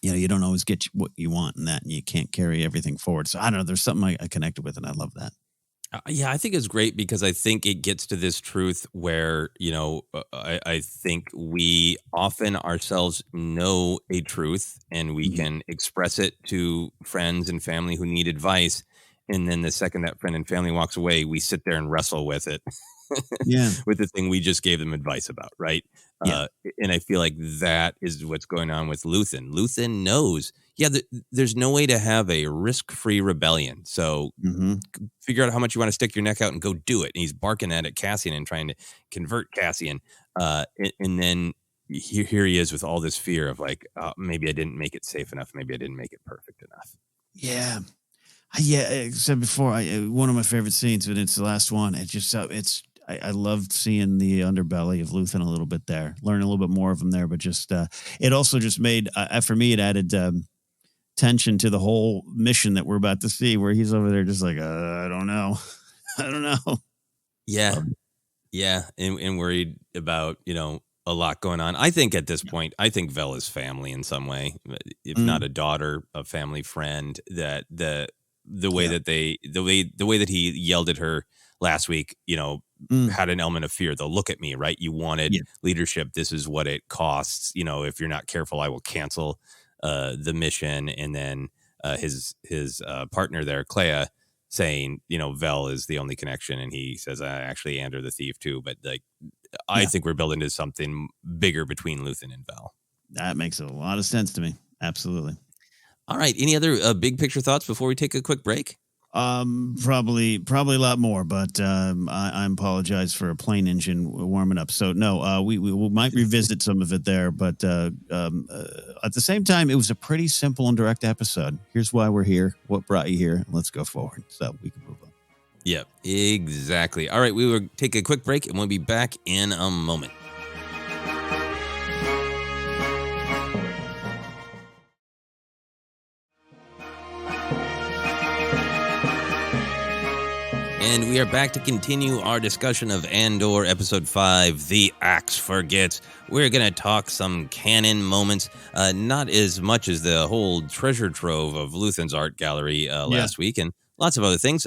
you don't always get what you want in that, and you can't carry everything forward. So I don't know. There's something I connected with, and I love that. I think it's great because I think it gets to this truth where, I think we often ourselves know a truth, and we can express it to friends and family who need advice. And then the second that friend and family walks away, we sit there and wrestle with it. With the thing we just gave them advice about, right? And I feel like that is what's going on with Luthen. Luthen knows, there's no way to have a risk-free rebellion. So figure out how much you want to stick your neck out and go do it. And he's barking at Cassian and trying to convert Cassian. And then here he is with all this fear of like, maybe I didn't make it safe enough. Maybe I didn't make it perfect enough. Yeah. I said before, one of my favorite scenes, and it's the last one. I loved seeing the underbelly of Luthen a little bit there, learn a little bit more of him there. But just it also just made for me, it added tension to the whole mission that we're about to see, where he's over there just like, I don't know. Yeah, and worried about a lot going on. I think at this point, I think Vel is family in some way, if not a daughter, a family friend. That the way that he yelled at her last week, had an element of fear. They'll look at me, right? You wanted leadership. This is what it costs. If you're not careful, I will cancel the mission. And then his partner there, Clea, saying, Vel is the only connection. And he says, actually, Andor the thief too. But I think we're building to something bigger between Luthen and Vel. That makes a lot of sense to me. Absolutely. All right. Any other big picture thoughts before we take a quick break? Probably a lot more, but I apologize for a plane engine warming up. So no, we might revisit some of it there, but at the same time, it was a pretty simple and direct episode. Here's why we're here. What brought you here? Let's go forward. So we can move on. Yeah, exactly. All right. We will take a quick break and we'll be back in a moment. And we are back to continue our discussion of Andor Episode 5, The Axe Forgets. We're going to talk some canon moments, not as much as the whole treasure trove of Luthen's art gallery last week, and lots of other things.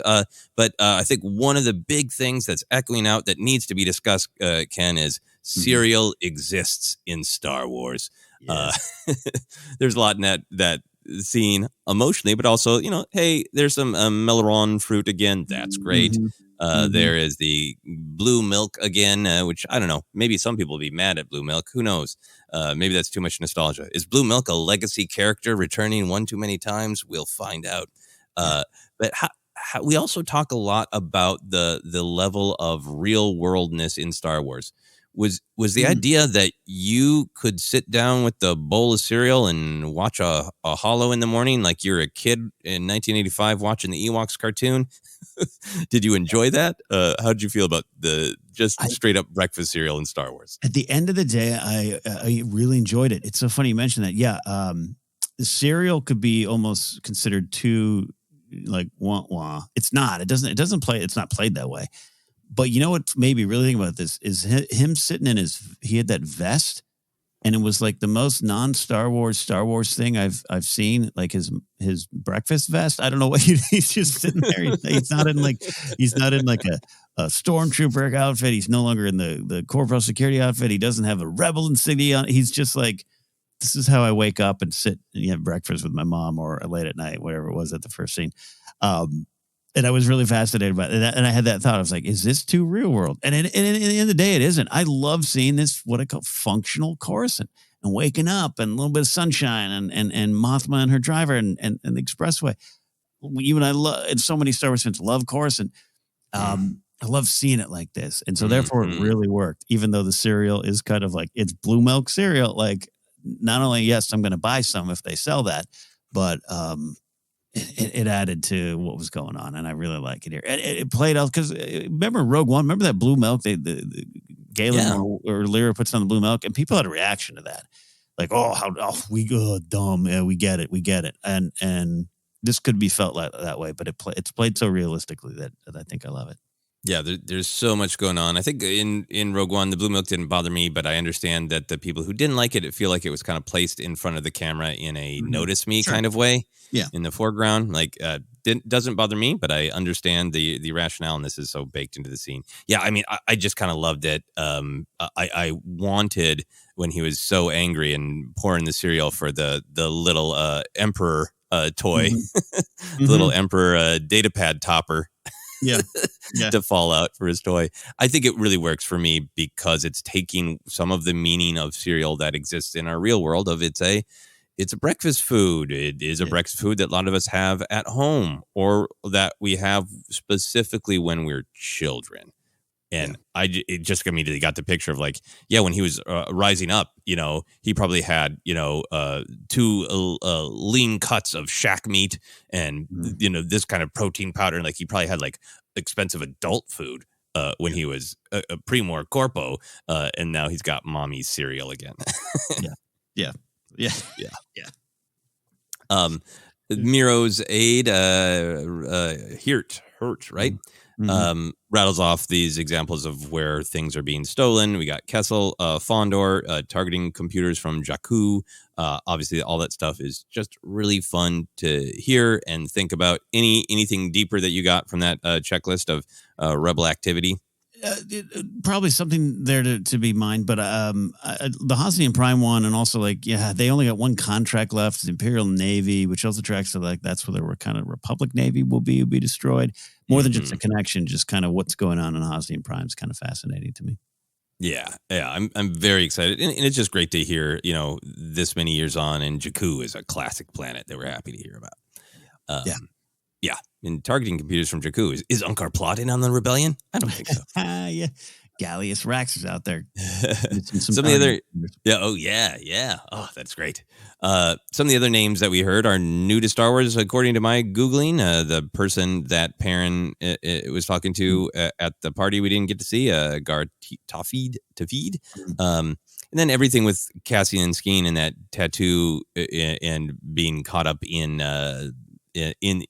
But I think one of the big things that's echoing out that needs to be discussed, Ken, is cereal exists in Star Wars. Yes. There's a lot in that scene emotionally, but also, hey, there's some Melaron fruit again. That's great. There is the blue milk again, which I don't know. Maybe some people will be mad at blue milk. Who knows? Maybe that's too much nostalgia. Is blue milk a legacy character returning one too many times? We'll find out. But we also talk a lot about the level of real worldness in Star Wars. was the idea that you could sit down with the bowl of cereal and watch a Hollow in the morning like you're a kid in 1985 watching the Ewoks cartoon. Did you enjoy that? How did you feel about the just straight up breakfast cereal in Star Wars? At the end of the day, I really enjoyed it. It's so funny you mentioned that. Yeah, the cereal could be almost considered too like wah. It's not. It doesn't play. It's not played that way. But you know what made me really think about this is him sitting in he had that vest, and it was like the most non-Star Wars thing I've seen. Like his breakfast vest. I don't know what he's just sitting there. He's not in like a stormtrooper outfit. He's no longer in the corporal security outfit. He doesn't have a rebel insignia on. He's just like, this is how I wake up and sit and have breakfast with my mom or late at night, whatever it was at the first scene. And I was really fascinated by it. And I had that thought. I was like, is this too real world? And at the end of the day, it isn't. I love seeing this, what I call functional Coruscant, and waking up and a little bit of sunshine and Mothma and her driver and the expressway. Even and so many Star Wars fans love Coruscant. I love seeing it like this. And so therefore it really worked, even though the cereal is kind of like, it's blue milk cereal. Like, not only, yes, I'm going to buy some if they sell that, but it added to what was going on, and I really like it here. It played out because remember Rogue One? Remember that blue milk? The Galen or Lyra puts on the blue milk, and people had a reaction to that, like, we go dumb. Yeah, we get it, and this could be felt that way, but it's played so realistically that I think I love it. Yeah, there's so much going on. I think in Rogue One, the blue milk didn't bother me, but I understand that the people who didn't like it feel like it was kind of placed in front of the camera in a notice me kind of way. Yeah, in the foreground, like doesn't bother me, but I understand the rationale, and this is so baked into the scene. Yeah, I mean, I just kind of loved it. I wanted when he was so angry and pouring the cereal for the little Emperor toy, the little Emperor data pad topper. Yeah. To fall out for his toy. I think it really works for me because it's taking some of the meaning of cereal that exists in our real world of it's a breakfast food. It is a breakfast food that a lot of us have at home or that we have specifically when we're children. And it just immediately got the picture of like, when he was rising up, he probably had, 2 lean cuts of shack meat and, this kind of protein powder. And like, he probably had like expensive adult food when he was a Primor Corpo. And now he's got mommy's cereal again. Yeah. Miro's aide, Hurt, right? Rattles off these examples of where things are being stolen. We got Kessel, Fondor, targeting computers from Jakku. Obviously, all that stuff is just really fun to hear and think about. Anything deeper that you got from that checklist of rebel activity? Probably something there to be mined, but the Hosnian Prime one, and also they only got one contract left, the Imperial Navy, which also tracks to like that's where we're kind of Republic Navy will be destroyed. More than just a connection, just kind of what's going on in Hosnian Prime is kind of fascinating to me. Yeah, I'm very excited, and it's just great to hear. This many years on, and Jakku is a classic planet that we're happy to hear about. Yeah, and targeting computers from Jakku. Is Unkar plotting on the rebellion? I don't think so. Yeah, Gallius Rax is out there. Some of the other, Oh, that's great. Some of the other names that we heard are new to Star Wars, according to my Googling. The person that Perrin was talking to at the party we didn't get to see, Gar Tafid. And then everything with Cassian Skeen and that tattoo and being caught up in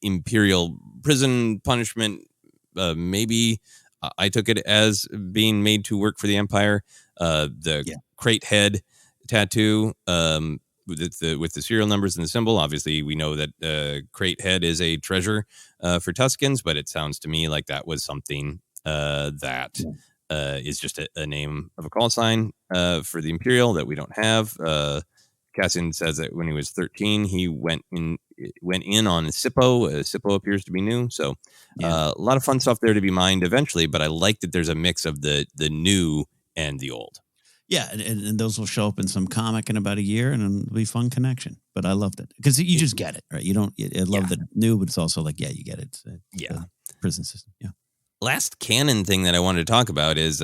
Imperial prison punishment. Maybe I took it as being made to work for the Empire. The crate head tattoo with the serial numbers and the symbol. Obviously, we know that crate head is a treasure for Tuskens, but it sounds to me like that was something that is just a name of a call sign for the Imperial that we don't have. Cassian says that when he was 13, he went in on Sippo. Sippo appears to be new, so a lot of fun stuff there to be mined eventually. But I like that there's a mix of the new and the old. Yeah, and those will show up in some comic in about a year, and it'll be a fun connection. But I loved it because you just get it, right? You don't. I love that new, but it's also like, you get it. It's prison system. Yeah. Last canon thing that I wanted to talk about is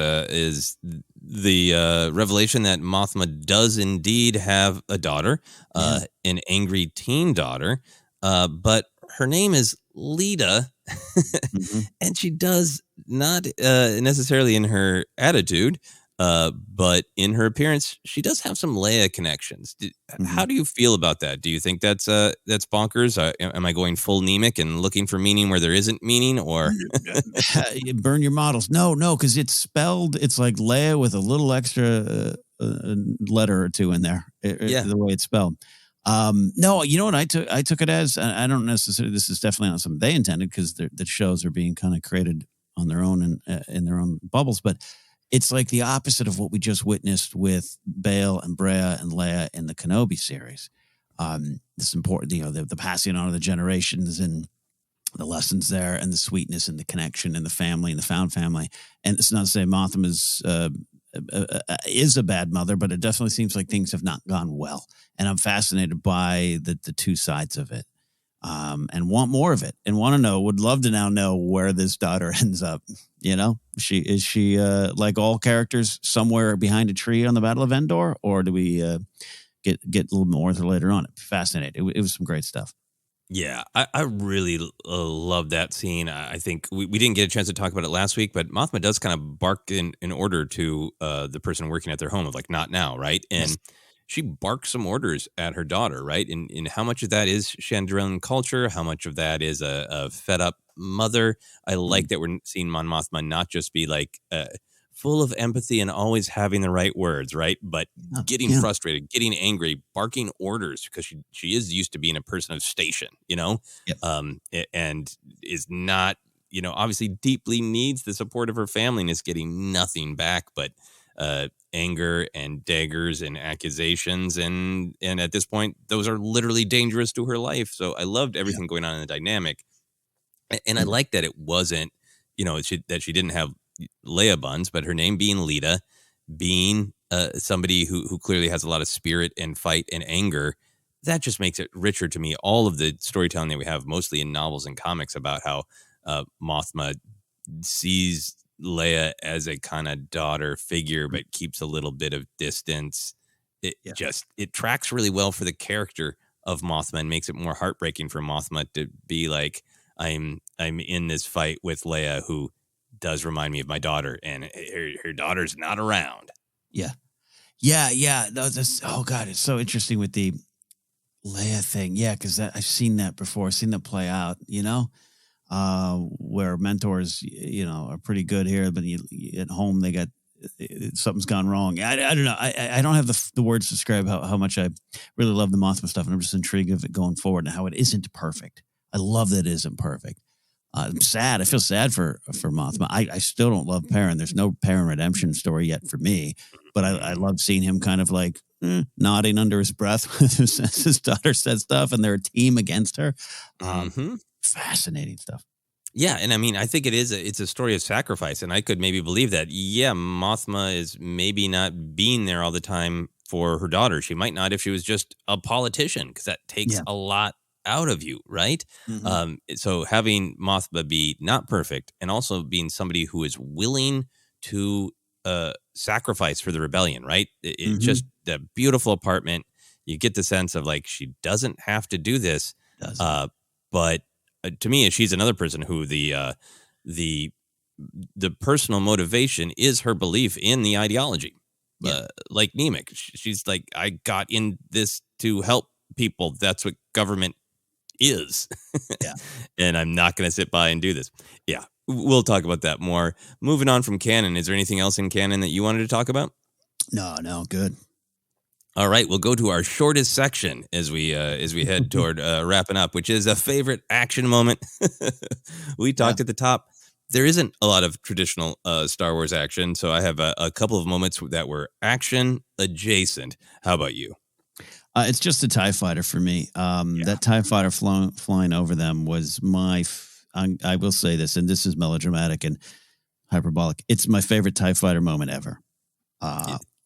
the revelation that Mothma does indeed have a daughter, an angry teen daughter, but her name is Lita, Mhm. and she does not necessarily in her attitude, but in her appearance, she does have some Leia connections. How Mhm. do you feel about that? Do you think that's bonkers? Am I going full Nemec and looking for meaning where there isn't meaning, or You burn your models. No, because it's spelled. It's like Leia with a little extra letter or two in there. yeah? The way it's spelled. No, you know what I took it as. I don't necessarily. This is definitely not something they intended because the shows are being kind of created on their own and in their own bubbles. But it's like the opposite of what we just witnessed with Bale and Brea and Leia in the Kenobi series. This important, the passing on of the generations and the lessons there and the sweetness and the connection and the family and the found family. And it's not to say Mothma is a bad mother, but it definitely seems like things have not gone well. And I'm fascinated by the two sides of it, and want more of it and would love to now know where this daughter ends up. Is she like all characters somewhere behind a tree on the Battle of Endor, or do we get a little more later on? Fascinating. It was some great stuff. Yeah, I really love that scene. I think we didn't get a chance to talk about it last week, but Mothma does kind of bark in order to the person working at their home of like, not now, right? And Yes. she barks some orders at her daughter, right? And how much of that is Chandrilan culture? How much of that is a fed up mother? I like that we're seeing Mon Mothma not just be like full of empathy and always having the right words, right? But getting Yeah. frustrated, getting angry, barking orders because she is used to being a person of station, Yep. and is not, obviously deeply needs the support of her family and is getting nothing back but anger and daggers and accusations. And at this point, those are literally dangerous to her life. So I loved everything going on in the dynamic. And I like that it wasn't, that she didn't have Leia buns, but her name being Lita, being somebody who clearly has a lot of spirit and fight and anger, that just makes it richer to me. All of the storytelling that we have, mostly in novels and comics, about how Mothma sees Leia as a kind of daughter figure, but keeps a little bit of distance. It tracks really well for the character of Mothma and makes it more heartbreaking for Mothma to be like, I'm in this fight with Leia, who does remind me of my daughter, and her daughter's not around. Yeah. No, oh God, it's so interesting with the Leia thing. Yeah, because I've seen that before. I've seen that play out. Where mentors, are pretty good here, but at home they got something's gone wrong. I don't know. I don't have the words to describe how much I really love the Mothma stuff, and I'm just intrigued of it going forward and how it isn't perfect. I love that it isn't perfect. I'm sad. I feel sad for Mothma. I still don't love Perrin. There's no Perrin redemption story yet for me, but I love seeing him kind of like nodding under his breath when his daughter said stuff and they're a team against her. Fascinating stuff. Yeah, and I mean, I think it's a story of sacrifice, and I could maybe believe that. Yeah, Mothma is maybe not being there all the time for her daughter. She might not if she was just a politician, because that takes a lot out of you, right? Mm-hmm. So having Mothma be not perfect and also being somebody who is willing to sacrifice for the rebellion, right? It just the beautiful apartment. You get the sense of like she doesn't have to do this, but to me, she's another person who the personal motivation is her belief in the ideology. Like Nemec, she's like, I got in this to help people. That's what government is. And I'm not going to sit by and do this. Yeah, we'll talk about that more. Moving on from canon, is there anything else in canon that you wanted to talk about? No, good. All right, we'll go to our shortest section as we head toward wrapping up, which is a favorite action moment. We talked at the top. There isn't a lot of traditional Star Wars action, so I have a couple of moments that were action adjacent. How about you? It's just a TIE fighter for me. That TIE fighter flying over them was I will say this, and this is melodramatic and hyperbolic. It's my favorite TIE fighter moment ever.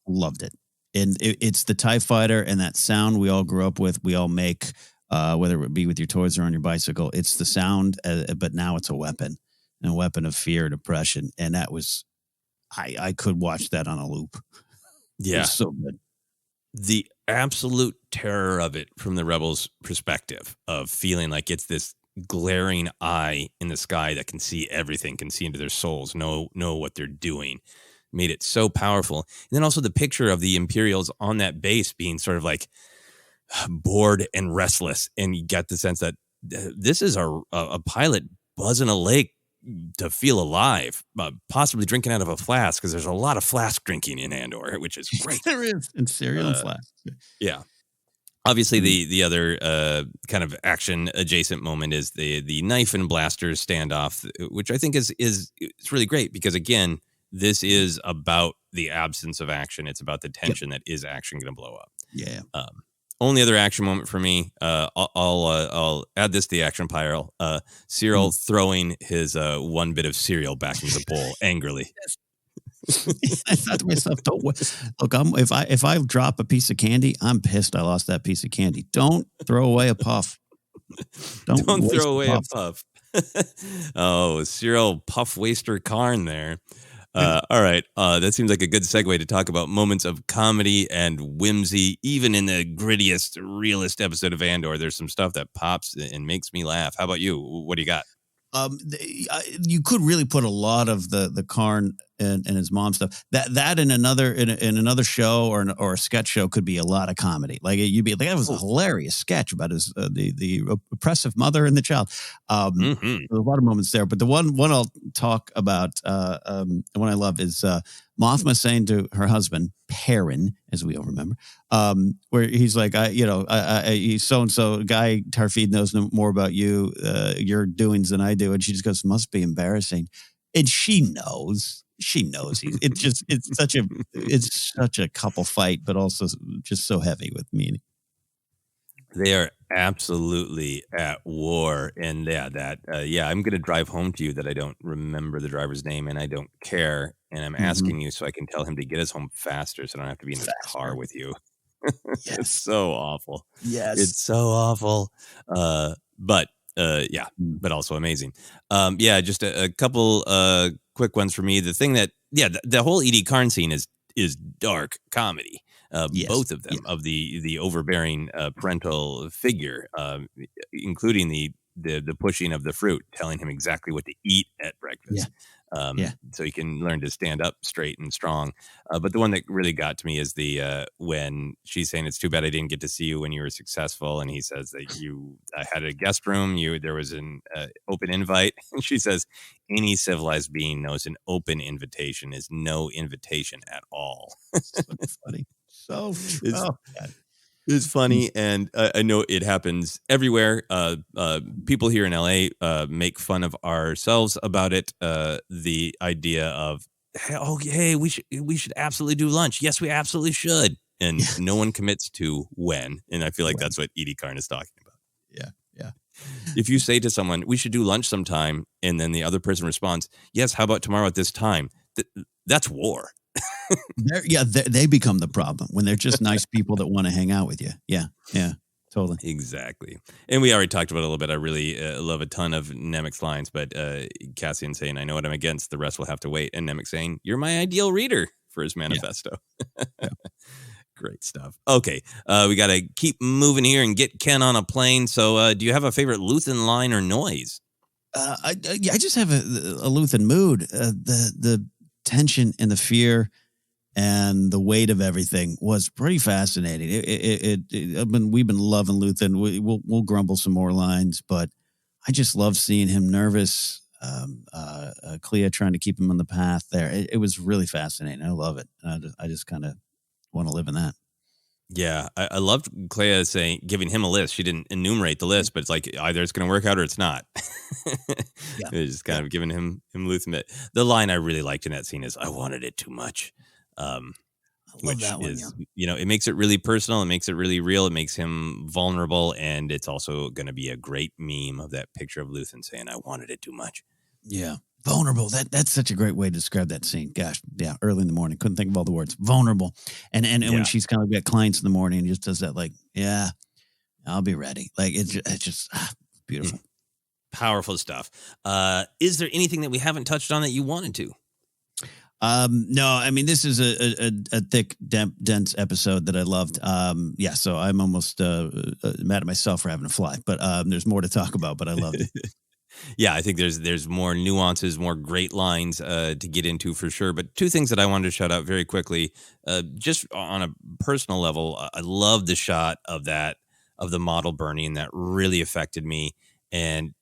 Loved it. And it's the TIE fighter and that sound we all grew up with. We all make, whether it be with your toys or on your bicycle. It's the sound, but now it's a weapon, and a weapon of fear and oppression. And that was, I could watch that on a loop. Yeah. It's so good. The absolute terror of it from the Rebels' perspective of feeling like it's this glaring eye in the sky that can see everything, can see into their souls, know what they're doing, made it so powerful. And then also the picture of the Imperials on that base being sort of like bored and restless. And you get the sense that this is a pilot buzzing a lake to feel alive, possibly drinking out of a flask, because there's a lot of flask drinking in Andor, which is great. There is. And cereal and flask. Yeah. Obviously, the other kind of action adjacent moment is the knife and blasters standoff, which I think is it's really great because, again, this is about the absence of action. It's about the tension that is action going to blow up. Yeah. Only other action moment for me, I'll add this to the action pile. Cyril throwing his one bit of cereal back into the bowl angrily. I thought to myself, look, if I drop a piece of candy, I'm pissed I lost that piece of candy. Don't throw away a puff. Don't throw away a puff. Oh, Cyril puff waster Karn there. All right. That seems like a good segue to talk about moments of comedy and whimsy. Even in the grittiest, realist episode of Andor, there's some stuff that pops and makes me laugh. How about you? What do you got? You could really put a lot of the Karn and his mom stuff. That in another show or a sketch show could be a lot of comedy. Like you'd be like, that was a hilarious sketch about his the oppressive mother and the child. There's a lot of moments there, but the one I'll talk about, the one I love is Mothma saying to her husband Perrin, as we all remember, where he's like, he's so and so guy Tarfeed knows no more about you, your doings than I do, and she just goes, must be embarrassing, and she knows. It's such a couple fight, but also just so heavy with meaning. They are absolutely at war, and I'm going to drive home to you that I don't remember the driver's name, and I don't care, and I'm asking you so I can tell him to get us home faster, so I don't have to be in his car with you. Yes. It's so awful. Yes, it's so awful. But also amazing. Just a couple quick ones for me. The thing that the whole Edie Karn scene is dark comedy. Both of them, of the overbearing parental figure, including the pushing of the fruit, telling him exactly what to eat at breakfast. So he can learn to stand up straight and strong. But the one that really got to me is when she's saying, it's too bad I didn't get to see you when you were successful. And he says that I had a guest room, there was an open invite. And she says, any civilized being knows an open invitation is no invitation at all. So funny. So true. It's funny, and I know it happens everywhere. People here in LA make fun of ourselves about it. The idea of, hey, we should absolutely do lunch. Yes, we absolutely should. And no one commits to when. And I feel like that's what Edie Karn is talking about. Yeah. If you say to someone, we should do lunch sometime, and then the other person responds, yes, how about tomorrow at this time? That's war. They become the problem when they're just nice people that want to hang out with you. Yeah, totally. Exactly. And we already talked about it a little bit. I really love a ton of Nemec's lines, but Cassian saying, I know what I'm against. The rest will have to wait. And Nemec saying, you're my ideal reader for his manifesto. Yeah. Great stuff. Okay. We got to keep moving here and get Ken on a plane. So do you have a favorite Luthen line or noise? I just have a Luthen mood. The tension and the fear and the weight of everything was pretty fascinating. We've been loving Luthen. We'll grumble some more lines, but I just love seeing him nervous. Clea trying to keep him on the path there. It was really fascinating. I love it. I just kind of want to live in that. Yeah, I loved Clea giving him a list. She didn't enumerate the list, but it's like either it's going to work out or it's not. It's just kind of giving him Luthen. The line I really liked in that scene is, I wanted it too much. I love that one. It makes it really personal. It makes it really real. It makes him vulnerable. And it's also going to be a great meme of that picture of Luthen saying, I wanted it too much. Yeah. Vulnerable. That's such a great way to describe that scene. Gosh, yeah. Early in the morning, couldn't think of all the words. Vulnerable, and when she's kind of got clients in the morning, and just does that, like, yeah, I'll be ready. Like it's just beautiful, powerful stuff. Is there anything that we haven't touched on that you wanted to? No, I mean, this is a thick, dense episode that I loved. Yeah, so I'm almost mad at myself for having to fly, but there's more to talk about, but I loved it. Yeah, I think there's more nuances, more great lines to get into for sure. But two things that I wanted to shout out very quickly, just on a personal level, I love the shot of the model burning. That really affected me. And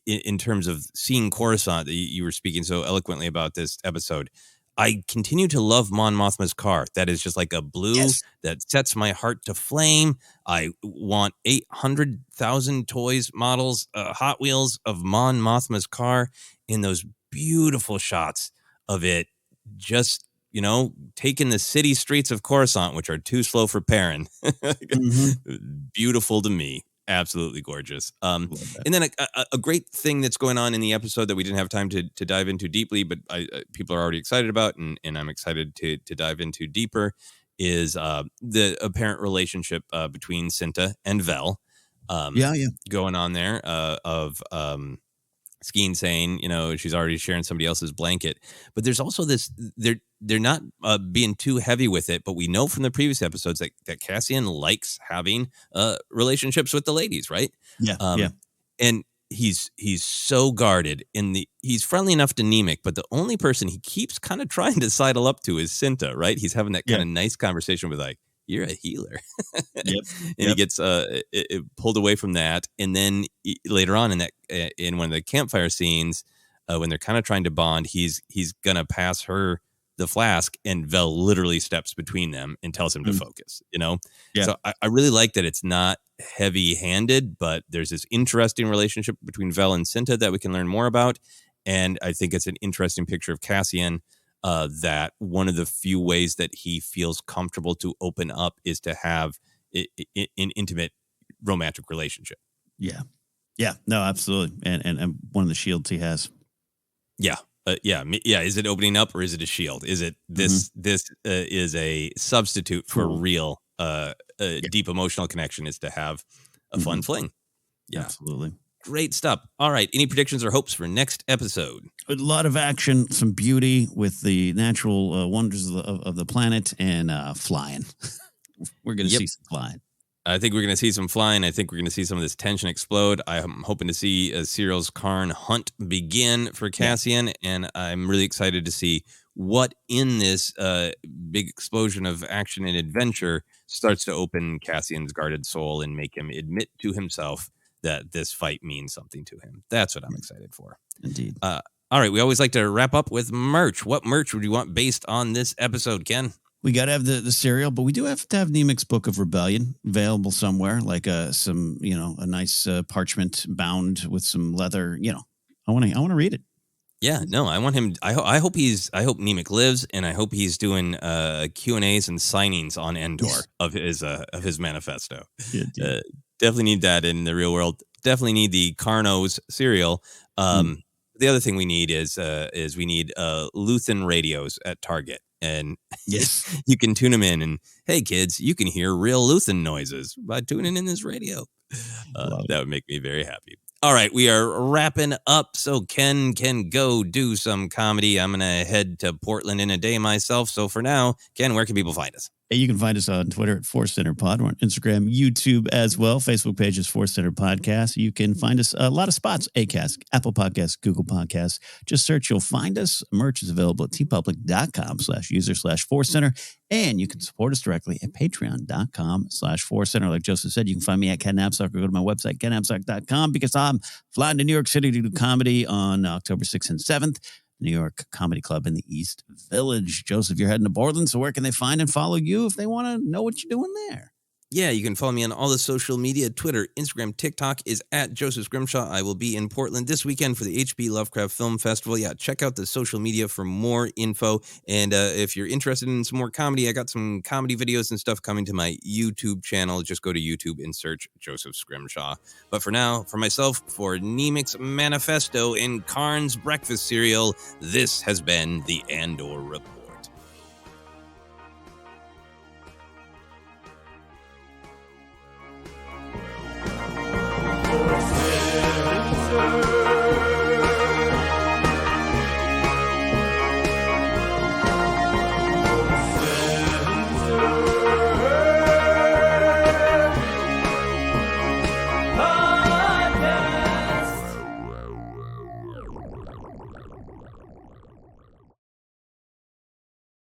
in terms of seeing Coruscant, you were speaking so eloquently about this episode. I continue to love Mon Mothma's car. That is just like a blue Yes. that sets my heart to flame. I want 800,000 toys, models, Hot Wheels of Mon Mothma's car in those beautiful shots of it. Just, taking the city streets of Coruscant, which are too slow for Perrin. Beautiful to me. Absolutely gorgeous. And then a great thing that's going on in the episode that we didn't have time to dive into deeply, but people are already excited about, and I'm excited to dive into deeper, is the apparent relationship between Cinta and Vel. Going on there of Skeen saying, she's already sharing somebody else's blanket. But there's also this, they're not being too heavy with it, but we know from the previous episodes that Cassian likes having relationships with the ladies, right? Yeah. And he's so guarded he's friendly enough to Nemik, but the only person he keeps kind of trying to sidle up to is Cinta, right? He's having that kind of nice conversation with like, you're a healer. He gets pulled away from that. And then later on in one of the campfire scenes, when they're kind of trying to bond, he's going to pass her the flask, and Vel literally steps between them and tells him to focus, So I really like that it's not heavy handed, but there's this interesting relationship between Vel and Cinta that we can learn more about. And I think it's an interesting picture of Cassian. That one of the few ways that he feels comfortable to open up is to have an intimate romantic relationship. Yeah. No, absolutely. And one of the shields he has. Yeah. Is it opening up or is it a shield? Is it this is a substitute for real deep emotional connection, is to have a fun fling. Yeah, absolutely. Great stuff. All right. Any predictions or hopes for next episode? A lot of action, some beauty with the natural wonders of the planet, and flying. We're going to see some flying. I think we're going to see some flying. I think we're going to see some of this tension explode. I'm hoping to see Cyril's Karn hunt begin for Cassian, and I'm really excited to see what in this big explosion of action and adventure starts to open Cassian's guarded soul and make him admit to himself that this fight means something to him. That's what I'm excited for. Indeed. All right. We always like to wrap up with merch. What merch would you want based on this episode, Ken? We got to have the cereal, but we do have to have Nemik's Book of Rebellion available somewhere, like a nice parchment bound with some leather. I want to read it. Yeah, no, I want him. I hope Nemik lives, and I hope he's doing Q&As and signings on Andor of his manifesto. Yeah, definitely need that in the real world. Definitely need the Carnos cereal. The other thing we need is we need Luthen radios at Target, and you can tune them in. And hey, kids, you can hear real Luthen noises by tuning in this radio. That would make me very happy. All right, we are wrapping up, so Ken can go do some comedy. I'm going to head to Portland in a day myself. So for now, Ken, where can people find us? Hey, you can find us on Twitter at Force Center Pod. We're on Instagram, YouTube as well. Facebook page is Force Center Podcast. You can find us a lot of spots: Acast, Apple Podcasts, Google Podcasts. Just search, you'll find us. Merch is available at tpublic.com/user/Force Center. And you can support us directly at patreon.com/Force Center. Like Joseph said, you can find me at Ken Napzok, or go to my website, kennapzok.com, because I'm flying to New York City to do comedy on October 6th and 7th. New York Comedy Club in the East Village. Joseph, you're heading to Portland, so where can they find and follow you if they want to know what you're doing there? Yeah, you can follow me on all the social media, Twitter, Instagram, TikTok is at Joseph Scrimshaw. I will be in Portland this weekend for the H.P. Lovecraft Film Festival. Yeah, check out the social media for more info. And if you're interested in some more comedy, I got some comedy videos and stuff coming to my YouTube channel. Just go to YouTube and search Joseph Scrimshaw. But for now, for myself, for Nemik's Manifesto and Karn's Breakfast Cereal, this has been the Andor Report.